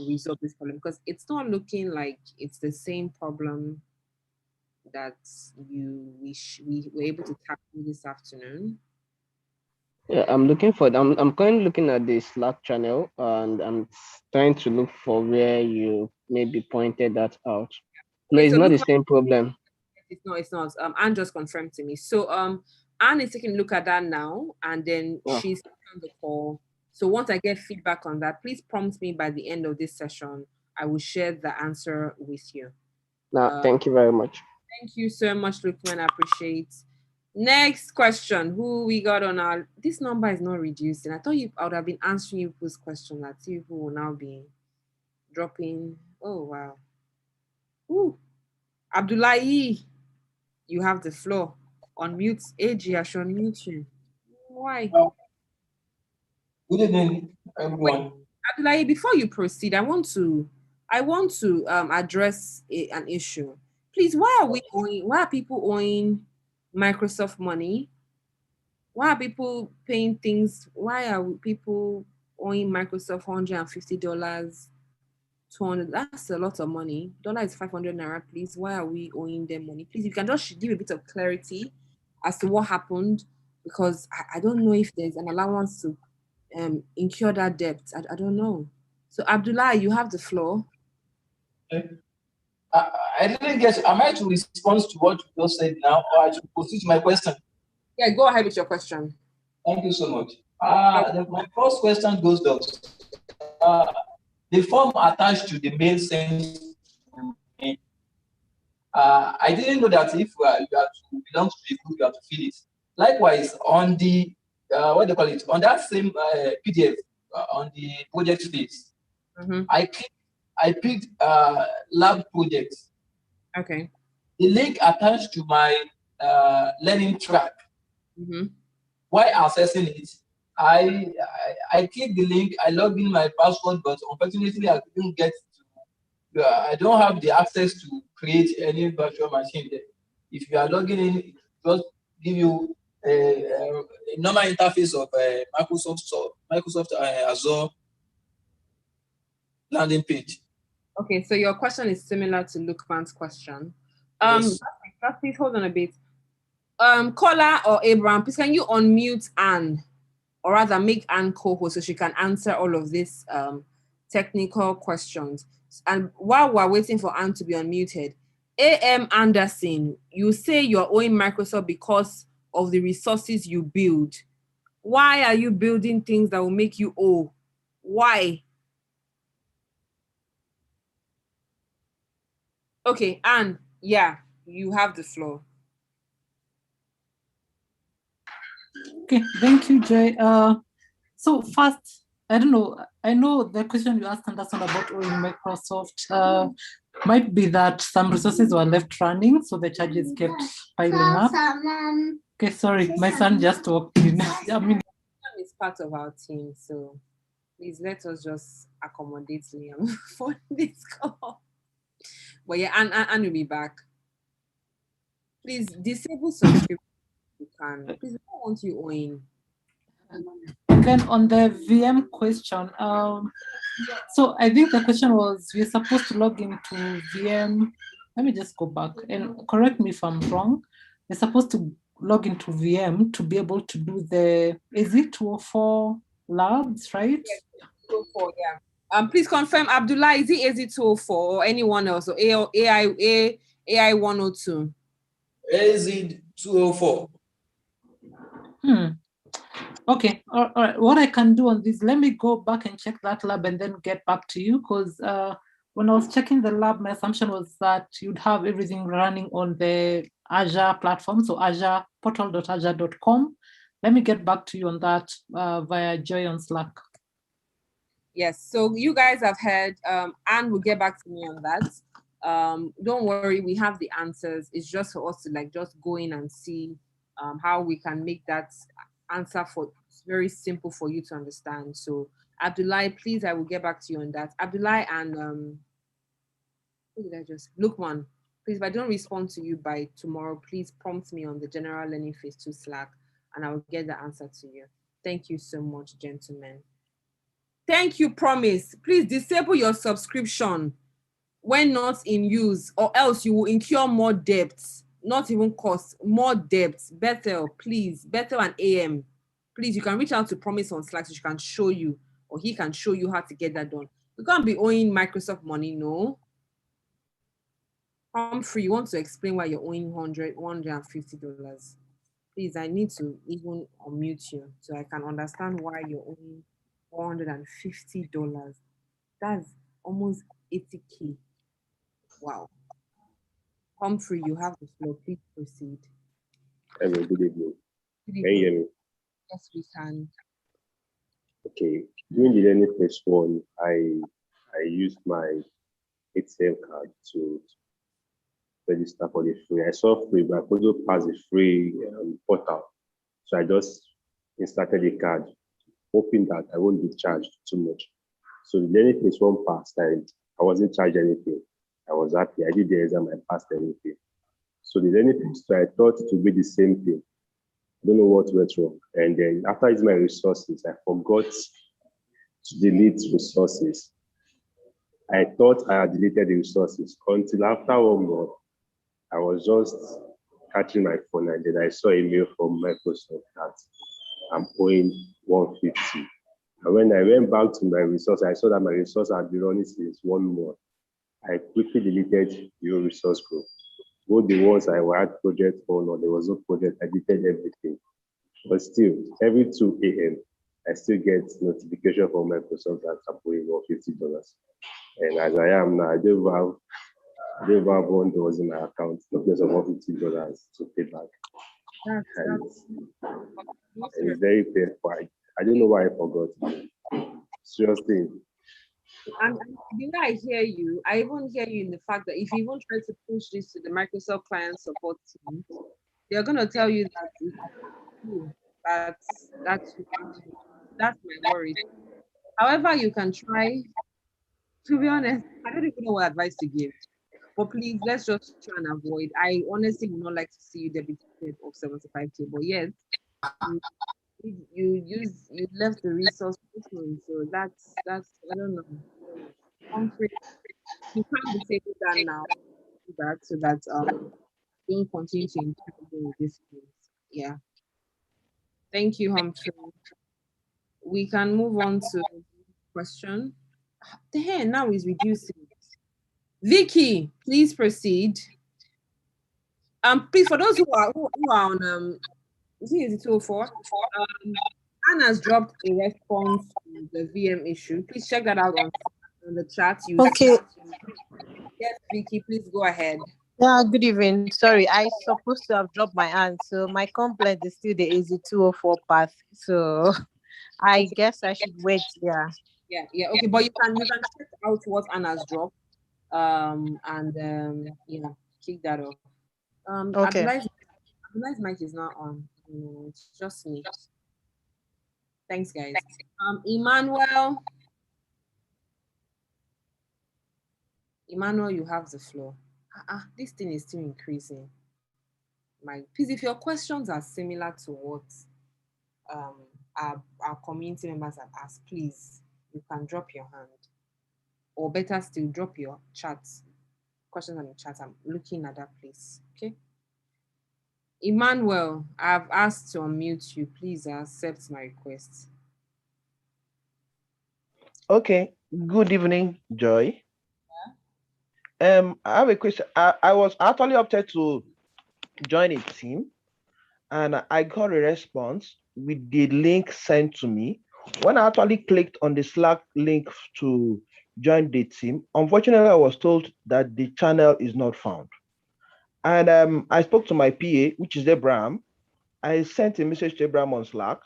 resolve this problem, because it's not looking like it's the same problem that we were able to tackle this afternoon. Yeah, I'm looking for. I'm currently looking at the Slack channel, and I'm trying to look for where you maybe pointed that out. No, Okay, it's so not the Lukman, same problem. it's not. Anne just confirmed to me. So Anne is taking a look at that now, and then Oh. she's on the call. So once I get feedback on that, please prompt me by the end of this session. I will share the answer with you. No, thank you very much. Thank you so much, Lukman. I appreciate. Next question. Who we got on our... This number is not reducing. I thought I would have been answering you people's question. That people will now be dropping. Oh, wow. Ooh. Abdullahi, you have the floor. Unmute. AG, I should unmute you. Why? Good evening, everyone. Abdullahi, before you proceed, I want to address an issue. Please, why are people owing Microsoft money? Why are people paying things? Why are people owing Microsoft $150, $200? That's a lot of money. Dollar is 500 naira, please. Why are we owing them money? Please, you can just give a bit of clarity as to what happened, because I don't know if there's an allowance to incur that debt. I don't know. So Abdullah, you have the floor. I didn't get. Am I to respond to what you just said now, or I should proceed to my question? Yeah, go ahead with your question. Thank you so much. My first question goes thus. The form attached to the mail sent to me. I didn't know that if you are to belong to the group, you have to fill it. Likewise, on the what do you call it? On that same PDF on the project space, I picked lab projects. Okay. The link attached to my learning track. While accessing it, I clicked the link, I logged in my password, but unfortunately I couldn't get to, I don't have the access to create any virtual machine there. If you are logging in, it just give you a normal interface of Microsoft Azure landing page. Okay, so your question is similar to Lukman's question. Yes. Please hold on a bit. Kola or Abraham, please can you unmute Anne, or rather make Anne co-host so she can answer all of these technical questions. And while we're waiting for Anne to be unmuted, A.M. Anderson, you say you're owing Microsoft because of the resources you build. Why are you building things that will make you owe? Why? Okay, Anne, yeah, you have the floor. Okay, thank you, Joy. So first, I don't know. I know the question you asked Anderson about owing Microsoft might be that some resources were left running, so the charges kept piling up. Okay, sorry, my son just walked in. I mean, is part of our team, so please let us just accommodate Liam for this call. But yeah, Anne will be back. Please disable subscription if you can. Please, I don't want you owing. And then on the VM question, so I think the question was, we're supposed to log into VM. Let me just go back and correct me if I'm wrong. We're supposed to log into VM to be able to do the, is it 204 labs, right? Yes, 204, yeah. Please confirm, Abdullah, is it AZ204 or anyone else, or AI 102? AZ204. Okay, all right. What I can do on this, let me go back and check that lab and then get back to you, because when I was checking the lab, my assumption was that you'd have everything running on the Azure platform, so Azure, portal.azure.com. Let me get back to you on that via Joy on Slack. Yes, so you guys have heard, Anne will get back to me on that. Don't worry, we have the answers. It's just for us to just go in and see how we can make that answer very simple for you to understand. So Abdullah, please, I will get back to you on that. Abdullah and who did I just? Lukman, Please, if I don't respond to you by tomorrow, please prompt me on the General Learning Phase 2 Slack and I will get the answer to you. Thank you so much, gentlemen. Thank you, Promise. Please disable your subscription when not in use, or else you will incur more debts, not even cost, more debts. Bethel, please, Bethel and AM, please, you can reach out to Promise on Slack so she can show you, or he can show you how to get that done. You can't be owing Microsoft money, no. Humphrey, you want to explain why you're owing $150? Please, I need to even unmute you so I can understand why you're owing $450. That's almost 80K. Wow. Humphrey, you have the floor. Please proceed. Hello, good evening. Good Can you evening. hear me? Yes, we can. Okay. During the learning phase 1, I used my ATM card to register for the free. I saw free, but I couldn't pass the free portal. So I just inserted the card, hoping that I won't be charged too much. So the learning phase 1 passed and I wasn't charged anything. I was happy. I did the exam, I passed everything. So the learning phase 2, I thought it would be the same thing. I don't know what went wrong. And then after using my resources, I forgot to delete resources. I thought I had deleted the resources until after 1 month, I was just catching my phone and then I saw a mail from Microsoft that I'm owing $150. And when I went back to my resource, I saw that my resource had been running since 1 month. I quickly deleted your resource group. Both the ones I had project on or there was no project, I deleted everything. But still, every 2 a.m., I still get notification from Microsoft that I'm owing $150. And as I am now, I don't have $1 in my account, not less of $150 to pay back. And it's very painful. I don't know why I forgot. Seriously. And the way I hear you, I even hear you in the fact that if you even try to push this to the Microsoft client support team, they're going to tell you that that's my worry. However, you can try. To be honest, I don't even know what advice to give. But please, let's just try and avoid. I honestly would not like to see you debited of 75K. But yes, you left the resource open, so that's I don't know. Humphrey, you can't disable that now. So that don't continue to interfere with this case. Yeah. Thank you, Humphrey. We can move on to question. The hair now is reducing. Vicky, please proceed. Please, for those who are on is it 204? Anna's dropped a response to the VM issue. Please check that out on the chat. Okay. Yes, Vicky, please go ahead. Yeah, good evening. Sorry, I supposed to have dropped my hand, so my complaint is still the AZ204 path. So I guess I should wait. Yeah. Yeah. Okay, but you can check out what Anna's dropped. Kick that off. Okay. Abdullah's mic is not on. It's just me. Thanks, guys. Emmanuel, you have the floor. This thing is still increasing. Please, if your questions are similar to what our community members have asked, please, you can drop your hand. Or better still, drop your chats. Questions on the chat. I'm looking at that place. Okay. Emmanuel, I've asked to unmute you. Please accept my request. Okay. Good evening, Joy. Yeah. I have a question. I was actually opted to join a team, and I got a response with the link sent to me. When I actually clicked on the Slack link to join the team, unfortunately, I was told that the channel is not found. And I spoke to my PA, which is Abraham. I sent a message to Abraham on Slack,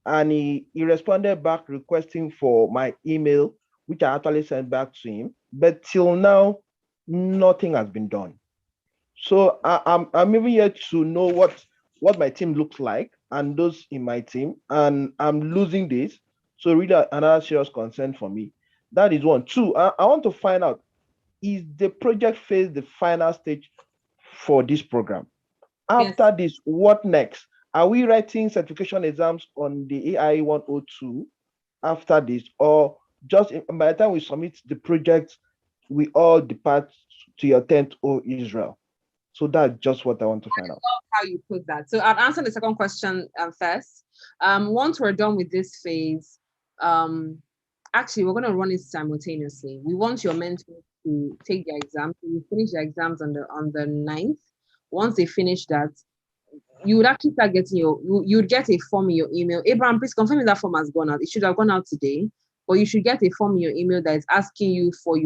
and he responded back requesting for my email, which I actually sent back to him. But till now, nothing has been done. So I'm even yet to know what my team looks like and those in my team, and I'm losing this. So really another serious concern for me. That is one. Two, I want to find out, is the project phase the final stage for this program? After this, what next? Are we writing certification exams on the AI 102 after this, or just by the time we submit the project, we all depart to your tent, O Israel? So that's just what I want to find out. How you put that. So I'll answer the second question first. Once we're done with this phase, actually we're going to run it simultaneously. We want your mentor to take their exam. So you finish their exams on the 9th. Once they finish that, you would actually start getting you would get a form in your email. Abraham, please confirm if that form has gone out. It should have gone out today, but you should get a form in your email that is asking you for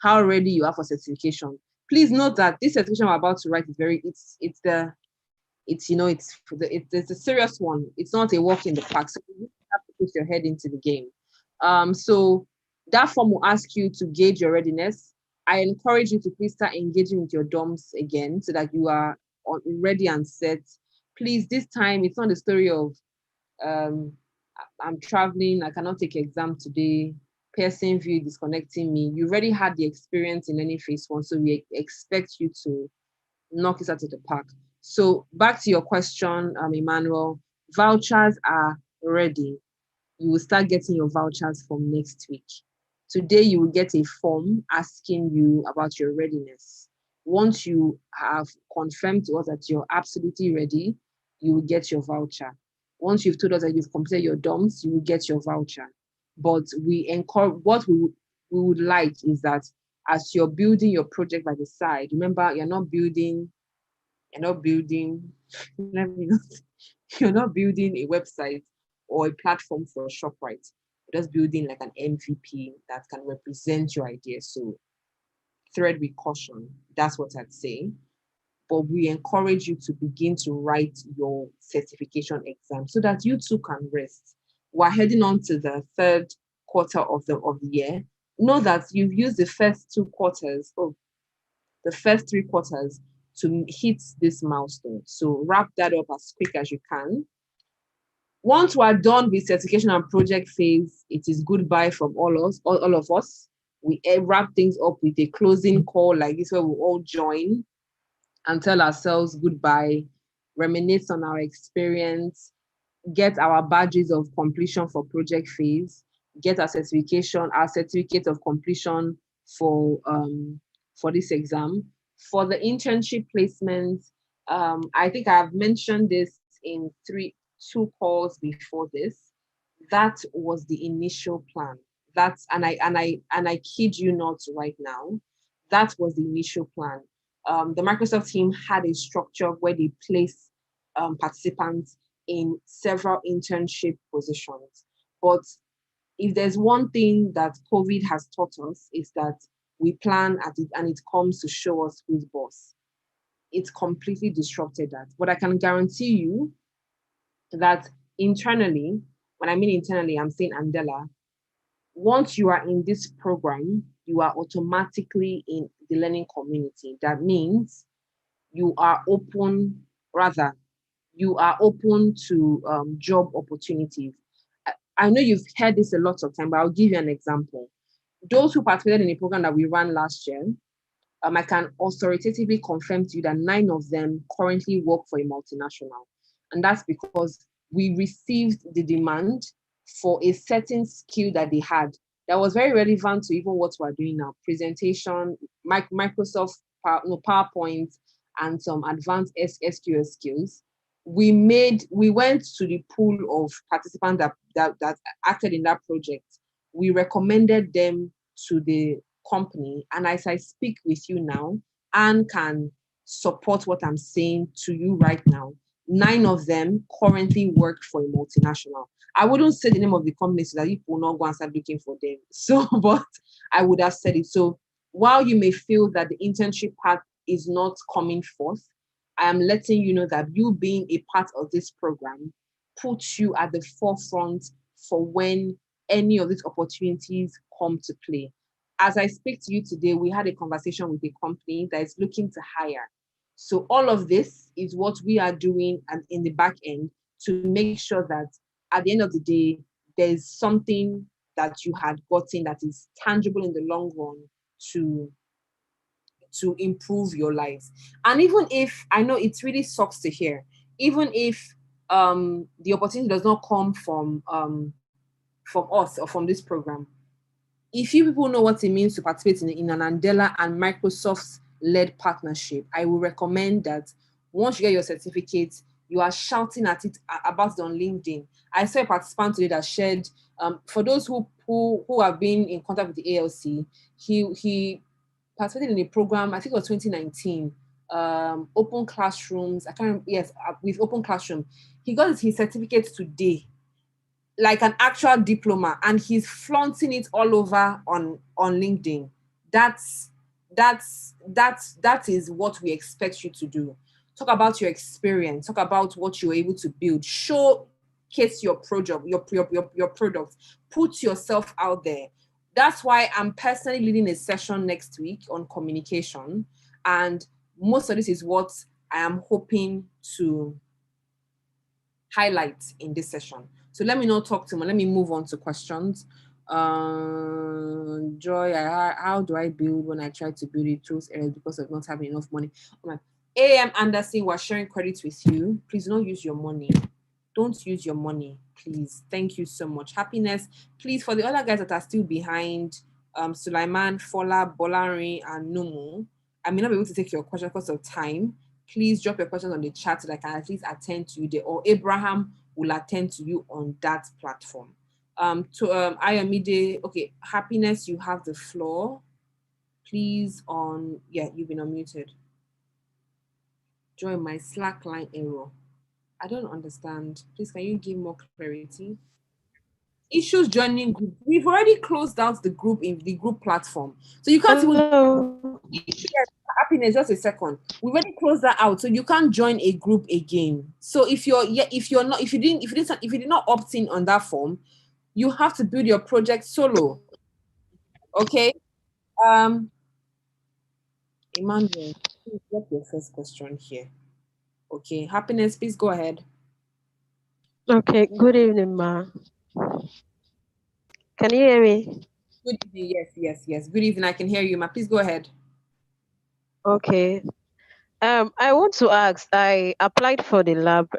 how ready you are for certification. Please note that this certification I'm about to write is it's a serious one. It's not a walk in the park. So you have to put your head into the game. So that form will ask you to gauge your readiness. I encourage you to please start engaging with your DOMs again so that you are ready and set. Please, this time it's not the story of I'm traveling, I cannot take exam today, Pearson view disconnecting me. You already had the experience in any phase one, so we expect you to knock it out of the park. So back to your question, Emmanuel, vouchers are ready. You will start getting your vouchers from next week. Today, you will get a form asking you about your readiness. Once you have confirmed to us that you're absolutely ready, you will get your voucher. Once you've told us that you've completed your DOMs, you will get your voucher. But what we would like is that as you're building your project by the side, remember, you're not building a website or a platform for ShopRite. You're just building like an MVP that can represent your idea. So thread with caution. That's what I'd say. But we encourage you to begin to write your certification exam so that you too can rest. We're heading on to the third quarter of the year. Know that you've used the first 3 quarters to hit this milestone. So wrap that up as quick as you can. Once we're done with certification and project phase, it is goodbye from all of us. We wrap things up with a closing call like this where we all join and tell ourselves goodbye, reminisce on our experience, get our badges of completion for project phase, get our certificate of completion for this exam. For the internship placement, I think I've mentioned this in 2 calls before this. That was the initial plan. And I kid you not right now, that was the initial plan. The Microsoft team had a structure where they place participants in several internship positions. But if there's one thing that COVID has taught us is that we plan at it and it comes to show us who's boss. It's completely disrupted that. But I can guarantee you that internally, when I mean internally, I'm saying Andela, once you are in this program, you are automatically in the learning community. That means you are open to job opportunities. I know you've heard this a lot of time, but I'll give you an example. Those who participated in a program that we ran last year, I can authoritatively confirm to you that 9 of them currently work for a multinational. And that's because we received the demand for a certain skill that they had that was very relevant to even what we're doing now. Presentation, Microsoft PowerPoint, and some advanced SQL skills. We went to the pool of participants that acted in that project. We recommended them to the company. And as I speak with you now, Anne can support what I'm saying to you right now. 9 of them currently work for a multinational. I wouldn't say the name of the company so that people will not go and start looking for them. So, but I would have said it. So while you may feel that the internship part is not coming forth, I am letting you know that you being a part of this program puts you at the forefront for when any of these opportunities come to play. As I speak to you today, we had a conversation with a company that is looking to hire. So all of this is what we are doing and in the back end to make sure that at the end of the day, there's something that you had gotten that is tangible in the long run to to improve your lives. And even if, I know it really sucks to hear, even if the opportunity does not come from us or from this program, if you people know what it means to participate in an Andela and Microsoft-led partnership, I will recommend that once you get your certificate, you are shouting at it about it on LinkedIn. I saw a participant today that shared, for those who have been in contact with the ALC, he participated in a program, I think it was 2019, open classrooms, I can't remember, yes, with open classroom. He got his certificate today, like an actual diploma, and he's flaunting it all over on LinkedIn. That is what we expect you to do. Talk about your experience, talk about what you're able to build, showcase your project, your product, put yourself out there. That's why I'm personally leading a session next week on communication, and most of this is what I am hoping to highlight in this session. So let me not talk too much. Let me move on to questions. Joy, how do I build when I try to build it through areas because of not having enough money? AM Anderson, we're sharing credits with you. Please don't use your money. Don't use your money, please. Thank you so much. Happiness, please, for the other guys that are still behind, Sulaiman, Fola, Bolari, and Numu, I may not be able to take your question because of time. Please drop your questions on the chat so that I can at least attend to you there, or Abraham will attend to you on that platform. Ayomide, okay, Happiness, you have the floor. Please you've been unmuted. Join my Slack line error. I don't understand. Please, can you give more clarity? Issues joining group. We've already closed out the group in the group platform. So you can't even Happiness, just a second. We already closed that out, so you can't join a group again. So if you did not opt in on that form, you have to build your project solo. Okay. Emmanuel, what's your first question here? Okay, Happiness, please go ahead. Okay, good evening, ma. Can you hear me? Good evening, yes. Good evening, I can hear you, ma. Please go ahead. Okay. I want to ask, I applied for the lab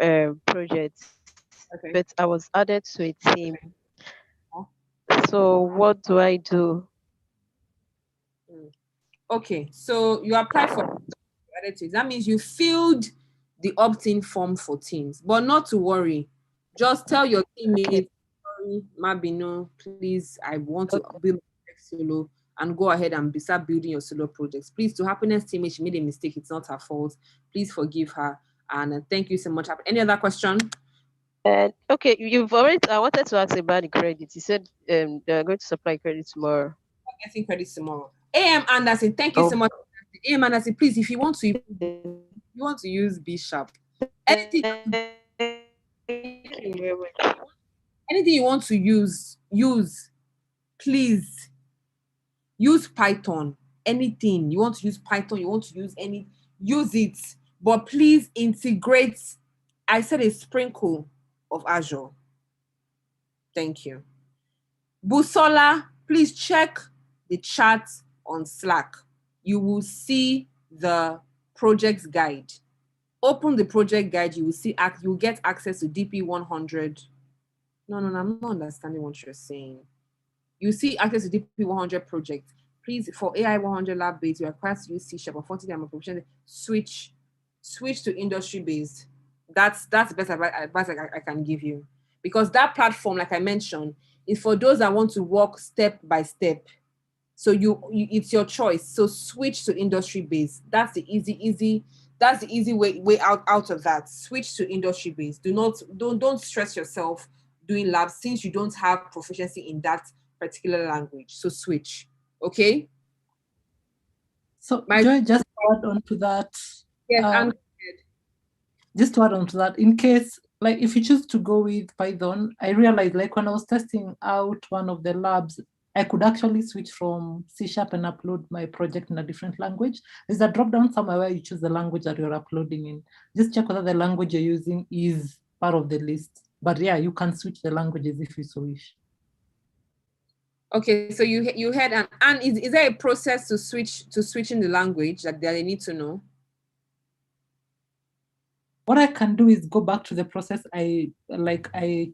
project, okay, but I was added to a team. So what do I do? Okay, so you applied for added to it. That means you filled the opt-in form for teams, but not to worry. Just tell your teammates, sorry, Mabino, please, I want to build solo, and go ahead and start building your solo projects. Please, to Happiness teammate, she made a mistake. It's not her fault. Please forgive her. And thank you so much. Any other question? Okay, you've already, I wanted to ask about the credit. You said they're going to supply credit tomorrow. I'm getting credit tomorrow. AM Anderson, thank you so much. AM Anderson, please, if you want to use B#, anything you want to use, please. Use Python. Anything you want to use Python, you want to use use it. But please integrate, I said, a sprinkle of Azure. Thank you. Busola, please check the chat on Slack. You will see the project guide. Open the project guide, you will see, you will get access to DP100. No, I'm not understanding what you're saying. You see access to DP100 project. Please, for AI 100 lab based, you are required to use C# or 40 time professional. Switch to industry based. That's the best advice I can give you, because that platform, like I mentioned, is for those that want to walk step by step. So it's your choice. So switch to industry based. That's the easy. That's the easy way out of that. Switch to industry based. Don't stress yourself doing labs since you don't have proficiency in that particular language. So switch. Okay. So Joy, just to add on to that. Yes, just to add on to that, in case, like, if you choose to go with Python, I realized, like, when I was testing out one of the labs, I could actually switch from C# and upload my project in a different language. There's a drop down somewhere where you choose the language that you're uploading in. Just check whether the language you're using is part of the list. But yeah, you can switch the languages if you so wish. Okay, so you had and is there a process to switch in the language that they need to know? What I can do is go back to the process I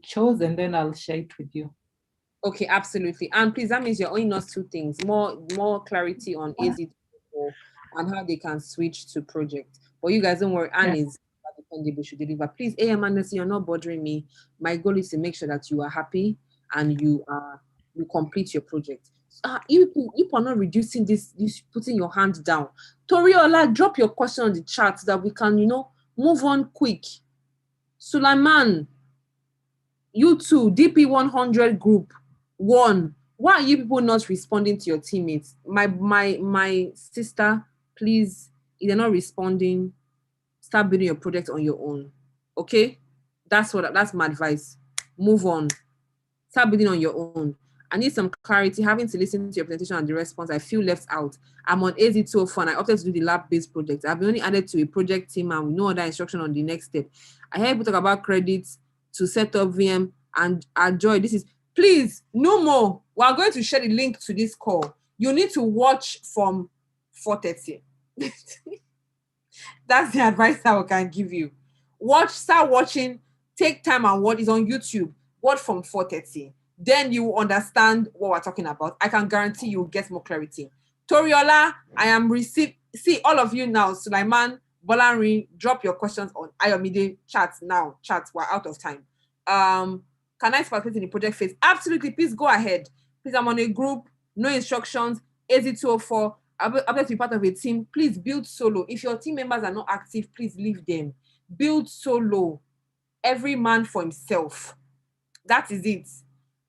chose, and then I'll share it with you. Okay, absolutely. And please, that means you're owing us two things: more clarity on AZ and how they can switch to project. But you guys don't worry, Anne is dependable, should deliver. Please, AM Anderson, you're not bothering me. My goal is to make sure that you are happy and you complete your project. You are not reducing this putting your hand down. Toriola, drop your question on the chat so that we can, move on quick. Sulaiman, you too, DP100 group 1. Why are you people not responding to your teammates? My sister, please, if they're not responding, start building your project on your own. Okay? That's my advice. Move on. Start building on your own. I need some clarity. Having to listen to your presentation and the response, I feel left out. I'm on AZ204 and I opted to do the lab-based project. I've been only added to a project team and with no other instruction on the next step. I heard people talk about credits to set up VM and Joy. This is, please, no more. We're going to share the link to this call. You need to watch from 4:30. That's the advice that I can give you. Start watching, take time and watch. It's on YouTube. Watch from 4:30. Then you will understand what we're talking about. I can guarantee you will get more clarity. Toriola, I am see all of you now. Sulaiman, Bolanri, drop your questions on Ayomide chat now. Chat, we're out of time. Can I participate in the project phase? Absolutely, please go ahead. Please, I'm on a group, no instructions, AZ204. I'm able to be part of a team. Please build solo. If your team members are not active, please leave them. Build solo. Every man for himself. That is it.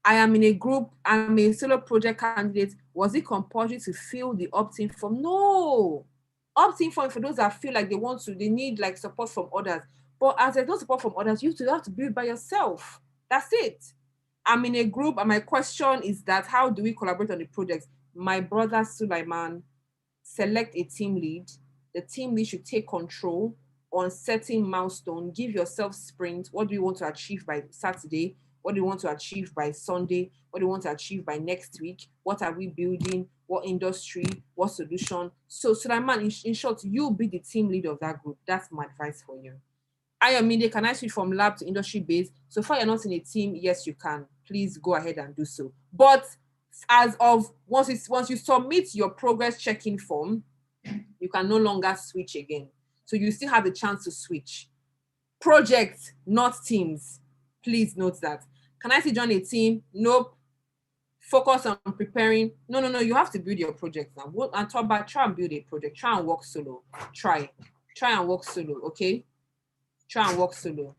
I am in a group. I'm a solo project candidate. Was it compulsory to fill the opt-in form? No. Opt-in form for those that feel like they need like support from others. But as there's no support from others, you have to build by yourself. That's it. I'm in a group, and my question is that how do we collaborate on the project? My brother Sulaiman, select a team lead. The team lead should take control on setting milestone. Give yourself sprint. What do you want to achieve by Saturday? What do you want to achieve by Sunday? What do you want to achieve by next week? What are we building? What industry? What solution? So Sulaiman, in short, you'll be the team lead of that group. That's my advice for you. Ayomide, can I switch from lab to industry based? So far you're not in a team, yes, you can. Please go ahead and do so. But as of once you submit your progress check-in form, you can no longer switch again. So you still have the chance to switch. Projects, not teams. Please note that. Can I still join a team? Nope. Focus on preparing. No. You have to build your project now. And talk about try and build a project. Try and work solo. Try and work solo. Okay. Try and work solo.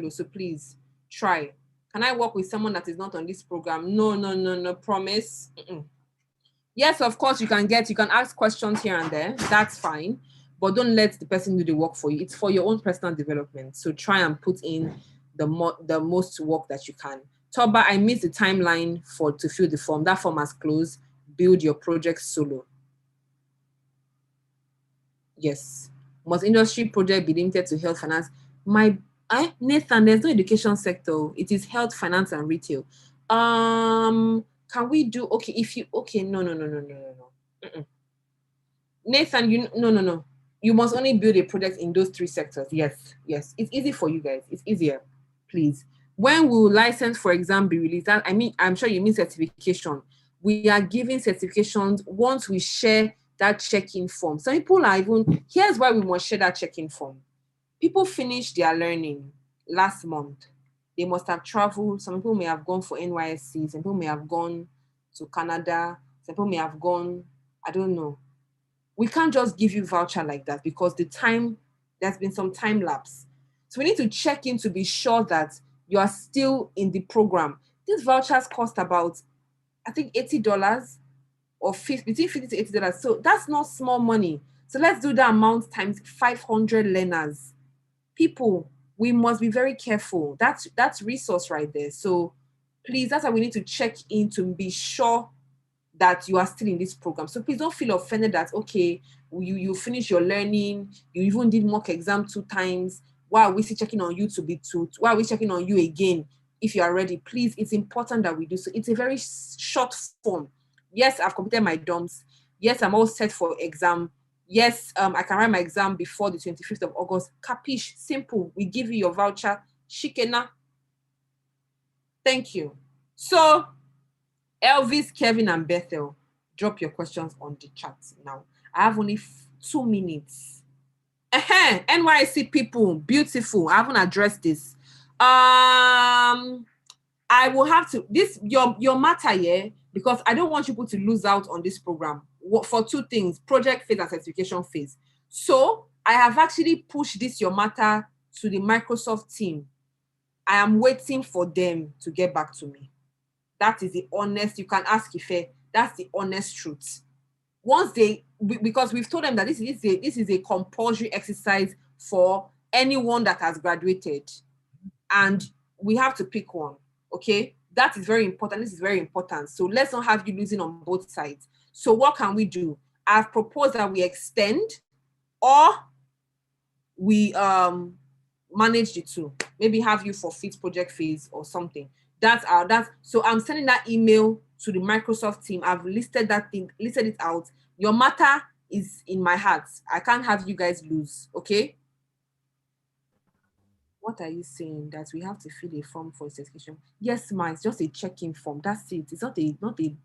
So please try. Can I work with someone that is not on this program? No. Promise. Yes, of course you can ask questions here and there. That's fine. But don't let the person do the work for you. It's for your own personal development. So try and put in the most work that you can. Toba, I missed the timeline to fill the form. That form has closed. Build your project solo. Yes. Must industry project be limited to health finance? Nathan, there's no education sector. It is health, finance, and retail. Can we do no. Nathan, no. You must only build a project in those 3 sectors. Yes. It's easy for you guys. It's easier. Please. When will license for exam be released? I'm sure you mean certification. We are giving certifications once we share that check-in form. Some people here's why we must share that check-in form. People finished their learning last month. They must have traveled. Some people may have gone for NYSC. Some people may have gone to Canada. Some people may have gone, I don't know. We can't just give you voucher like that because there's been some time lapse. So we need to check in to be sure that you are still in the program. These vouchers cost about, I think, $80 or between $50 to $80. So that's not small money. So let's do the amount times 500 learners. People, we must be very careful. That's resource right there. So please, that's why we need to check in to be sure that you are still in this program. So please don't feel offended that, okay, you finish your learning, you even did mock exam 2 times. Why are we still checking on you why are we checking on you again? if you are ready, please, it's important that we do so. It's a very short form. Yes, I've completed my DOMs. Yes, I'm all set for exam. Yes, I can write my exam before the 25th of August. Capiche, simple. We give you your voucher. Shikena. Thank you. So, Elvis, Kevin, and Bethel, drop your questions on the chat now. I have only 2 minutes. NYC people, beautiful. I haven't addressed this. I will have to, your matter here, because I don't want people to lose out on this program for 2 things, project phase and certification phase. So I have actually pushed this your matter to the Microsoft team. I am waiting for them to get back to me. That is the honest, you can ask Ife, that's the honest truth. Once because we've told them that this is a compulsory exercise for anyone that has graduated, and we have to pick one, okay? That is very important. This is very important. So let's not have you losing on both sides. So what can we do? I've proposed that we extend or we manage the 2. Maybe have you forfeit project phase or something. So I'm sending that email to the Microsoft team. I've listed it out. Your matter is in my heart. I can't have you guys lose, okay? What are you saying? That we have to fill a form for certification? Yes, ma, it's just a check-in form. That's it. It's not a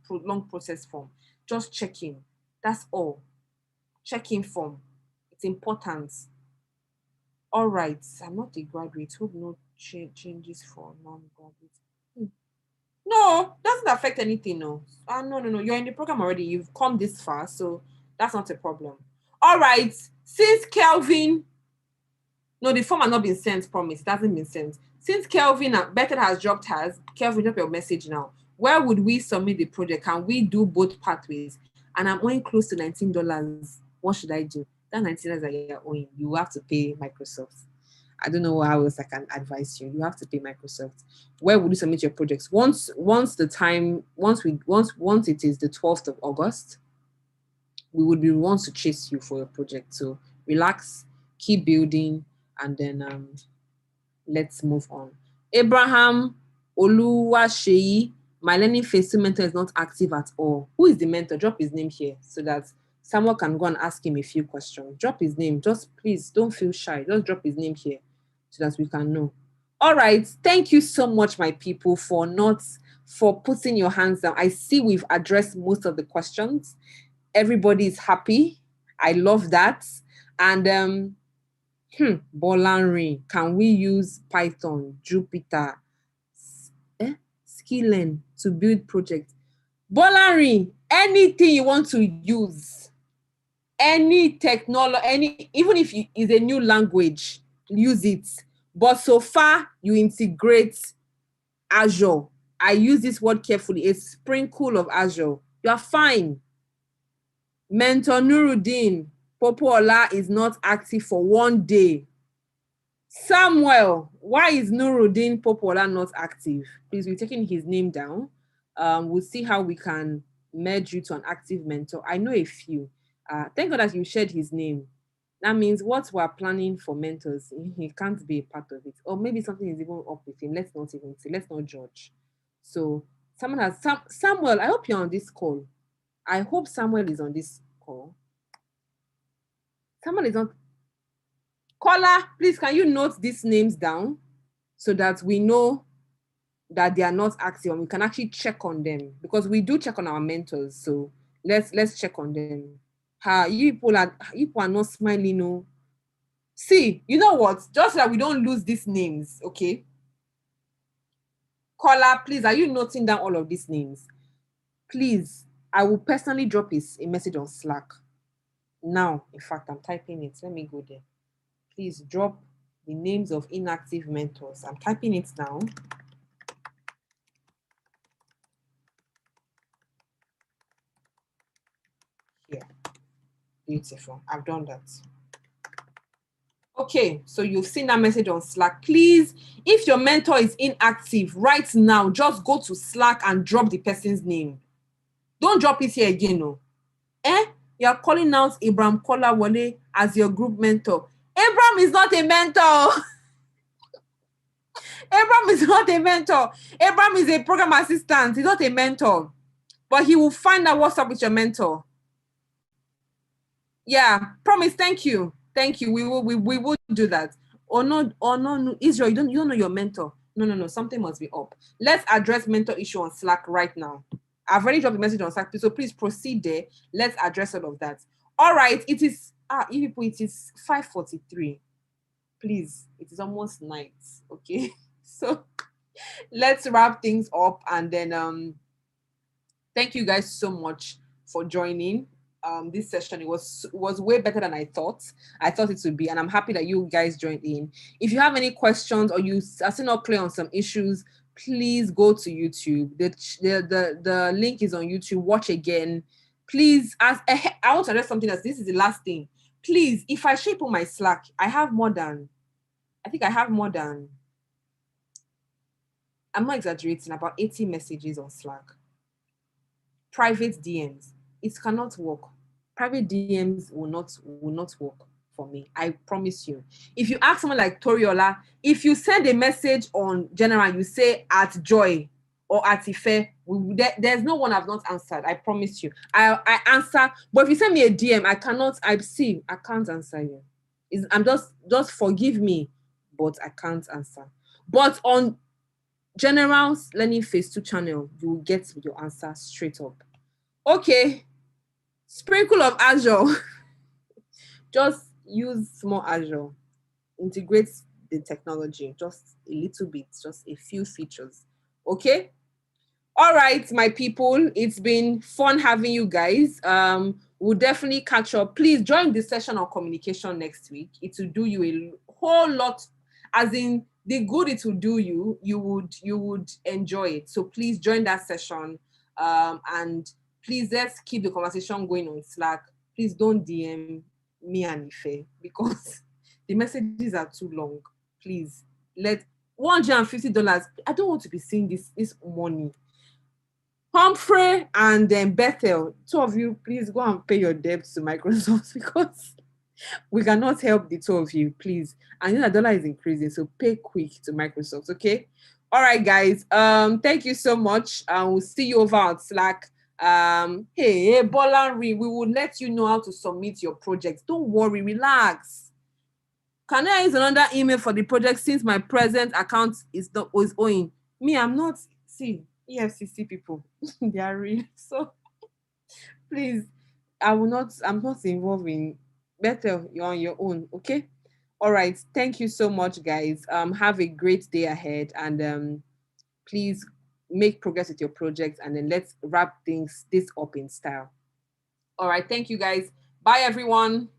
long process form. Just check-in. That's all. Check-in form. It's important. All right. I'm not a graduate. Hope no changes for non-graduates. No, doesn't affect anything, no. No. You're in the program already. You've come this far, so that's not a problem. All right. Since Kelvin, no, the form has not been sent, promise. It hasn't been sent. Since Kelvin, Bethel has dropped hers, Kelvin, drop your message now. Where would we submit the project? Can we do both pathways? And I'm owing close to $19. What should I do? That $19 that you're owing, you have to pay Microsoft. I don't know how else I can advise you. You have to pay Microsoft. Where would you submit your projects? Once it is the 12th of August, we would be the ones to chase you for your project. So relax, keep building, and then let's move on. Abraham Oluwaseyi, my learning phase 2 mentor is not active at all. Who is the mentor? Drop his name here so that someone can go and ask him a few questions. Drop his name. Just please don't feel shy. Just drop his name here so that we can know. All right. Thank you so much, my people, for putting your hands down. I see we've addressed most of the questions. Everybody is happy. I love that. And Bolanri, can we use Python, Jupyter, Skillslab to build projects? Bolanri, anything you want to use, any technology, even if it's a new language, use it. But so far, you integrate Azure. I use this word carefully, a sprinkle of Azure. You are fine. Mentor Nuruddin, Popola is not active for 1 day. Samuel, why is Nuruddin Popola not active? Please, we're taking his name down. We'll see how we can merge you to an active mentor. I know a few. Thank God that you shared his name. That means what we're planning for mentors, he can't be a part of it. Or maybe something is even up with him. Let's not even say, let's not judge. So Samuel, I hope you're on this call. I hope Samuel is on this call. Samuel is on. Caller, please, can you note these names down so that we know that they are not active and we can actually check on them, because we do check on our mentors. So let's check on them. You people are not smiling, no. See, you know what? Just so that we don't lose these names, okay? Caller, please, are you noting down all of these names? Please, I will personally drop a message on Slack. Now, in fact, I'm typing it. Let me go there. Please drop the names of inactive mentors. I'm typing it down. Here. Beautiful. I've done that. Okay, so you've seen that message on Slack. Please, if your mentor is inactive right now, just go to Slack and drop the person's name. Don't drop it here again, no. You're calling out Abraham Kolawole as your group mentor. Abraham is not a mentor. Abraham is not a mentor. Abraham is a program assistant. He's not a mentor. But he will find out what's up with your mentor. Yeah, promise. Thank you. Thank you. We will do that. Or no, Israel, you don't know your mentor. No. Something must be up. Let's address mentor issue on Slack right now. I've already dropped a message on Slack, so please proceed there. Let's address all of that. All right, it is it is 5:43. Please, it is almost night. Okay. So let's wrap things up, and then thank you guys so much for joining this session. It was way better than I thought it would be, and I'm happy that you guys joined in. If you have any questions or you are still not clear on some issues, please go to YouTube. The link is on YouTube. Watch again. Please, I want to address something else. This is the last thing. Please, if I shape on my Slack, I have more than, I'm not exaggerating, about 80 messages on Slack. Private DMs. It cannot work. Private DMs will not work for me. I promise you. If you ask someone like Toriola, if you send a message on general, you say at Joy or at Ife, there's no one I've not answered. I promise you. I answer, but if you send me a DM, I can't answer you. I'm just forgive me, but I can't answer. But on General's Learning Phase 2 channel, you will get your answer straight up. Okay, sprinkle of Azure. Just use small Azure. Integrate the technology, just a little bit, just a few features. Okay? All right, my people, it's been fun having you guys. We'll definitely catch up. Please join the session on communication next week. It will do you a whole lot, as in the good it will do you, you would enjoy it. So please join that session. And please, let's keep the conversation going on Slack. Please don't DM me and Ife because the messages are too long. Please, let $150. I don't want to be seeing this money. Humphrey and then Bethel, two of you, please go and pay your debts to Microsoft because we cannot help the two of you, please. And the dollar is increasing, so pay quick to Microsoft, okay? All right, guys. Thank you so much. We'll see you over on Slack. Hey, Bolanri, we will let you know how to submit your project. Don't worry, relax. Can I use another email for the project since my present account is owing? Me, I'm not. See, EFCC people, they are real. So please, I'm not involved in. Better, you're on your own, okay? All right. Thank you so much, guys. Have a great day ahead, and please make progress with your project, and then let's wrap this up in style. All right. Thank you, guys. Bye, everyone.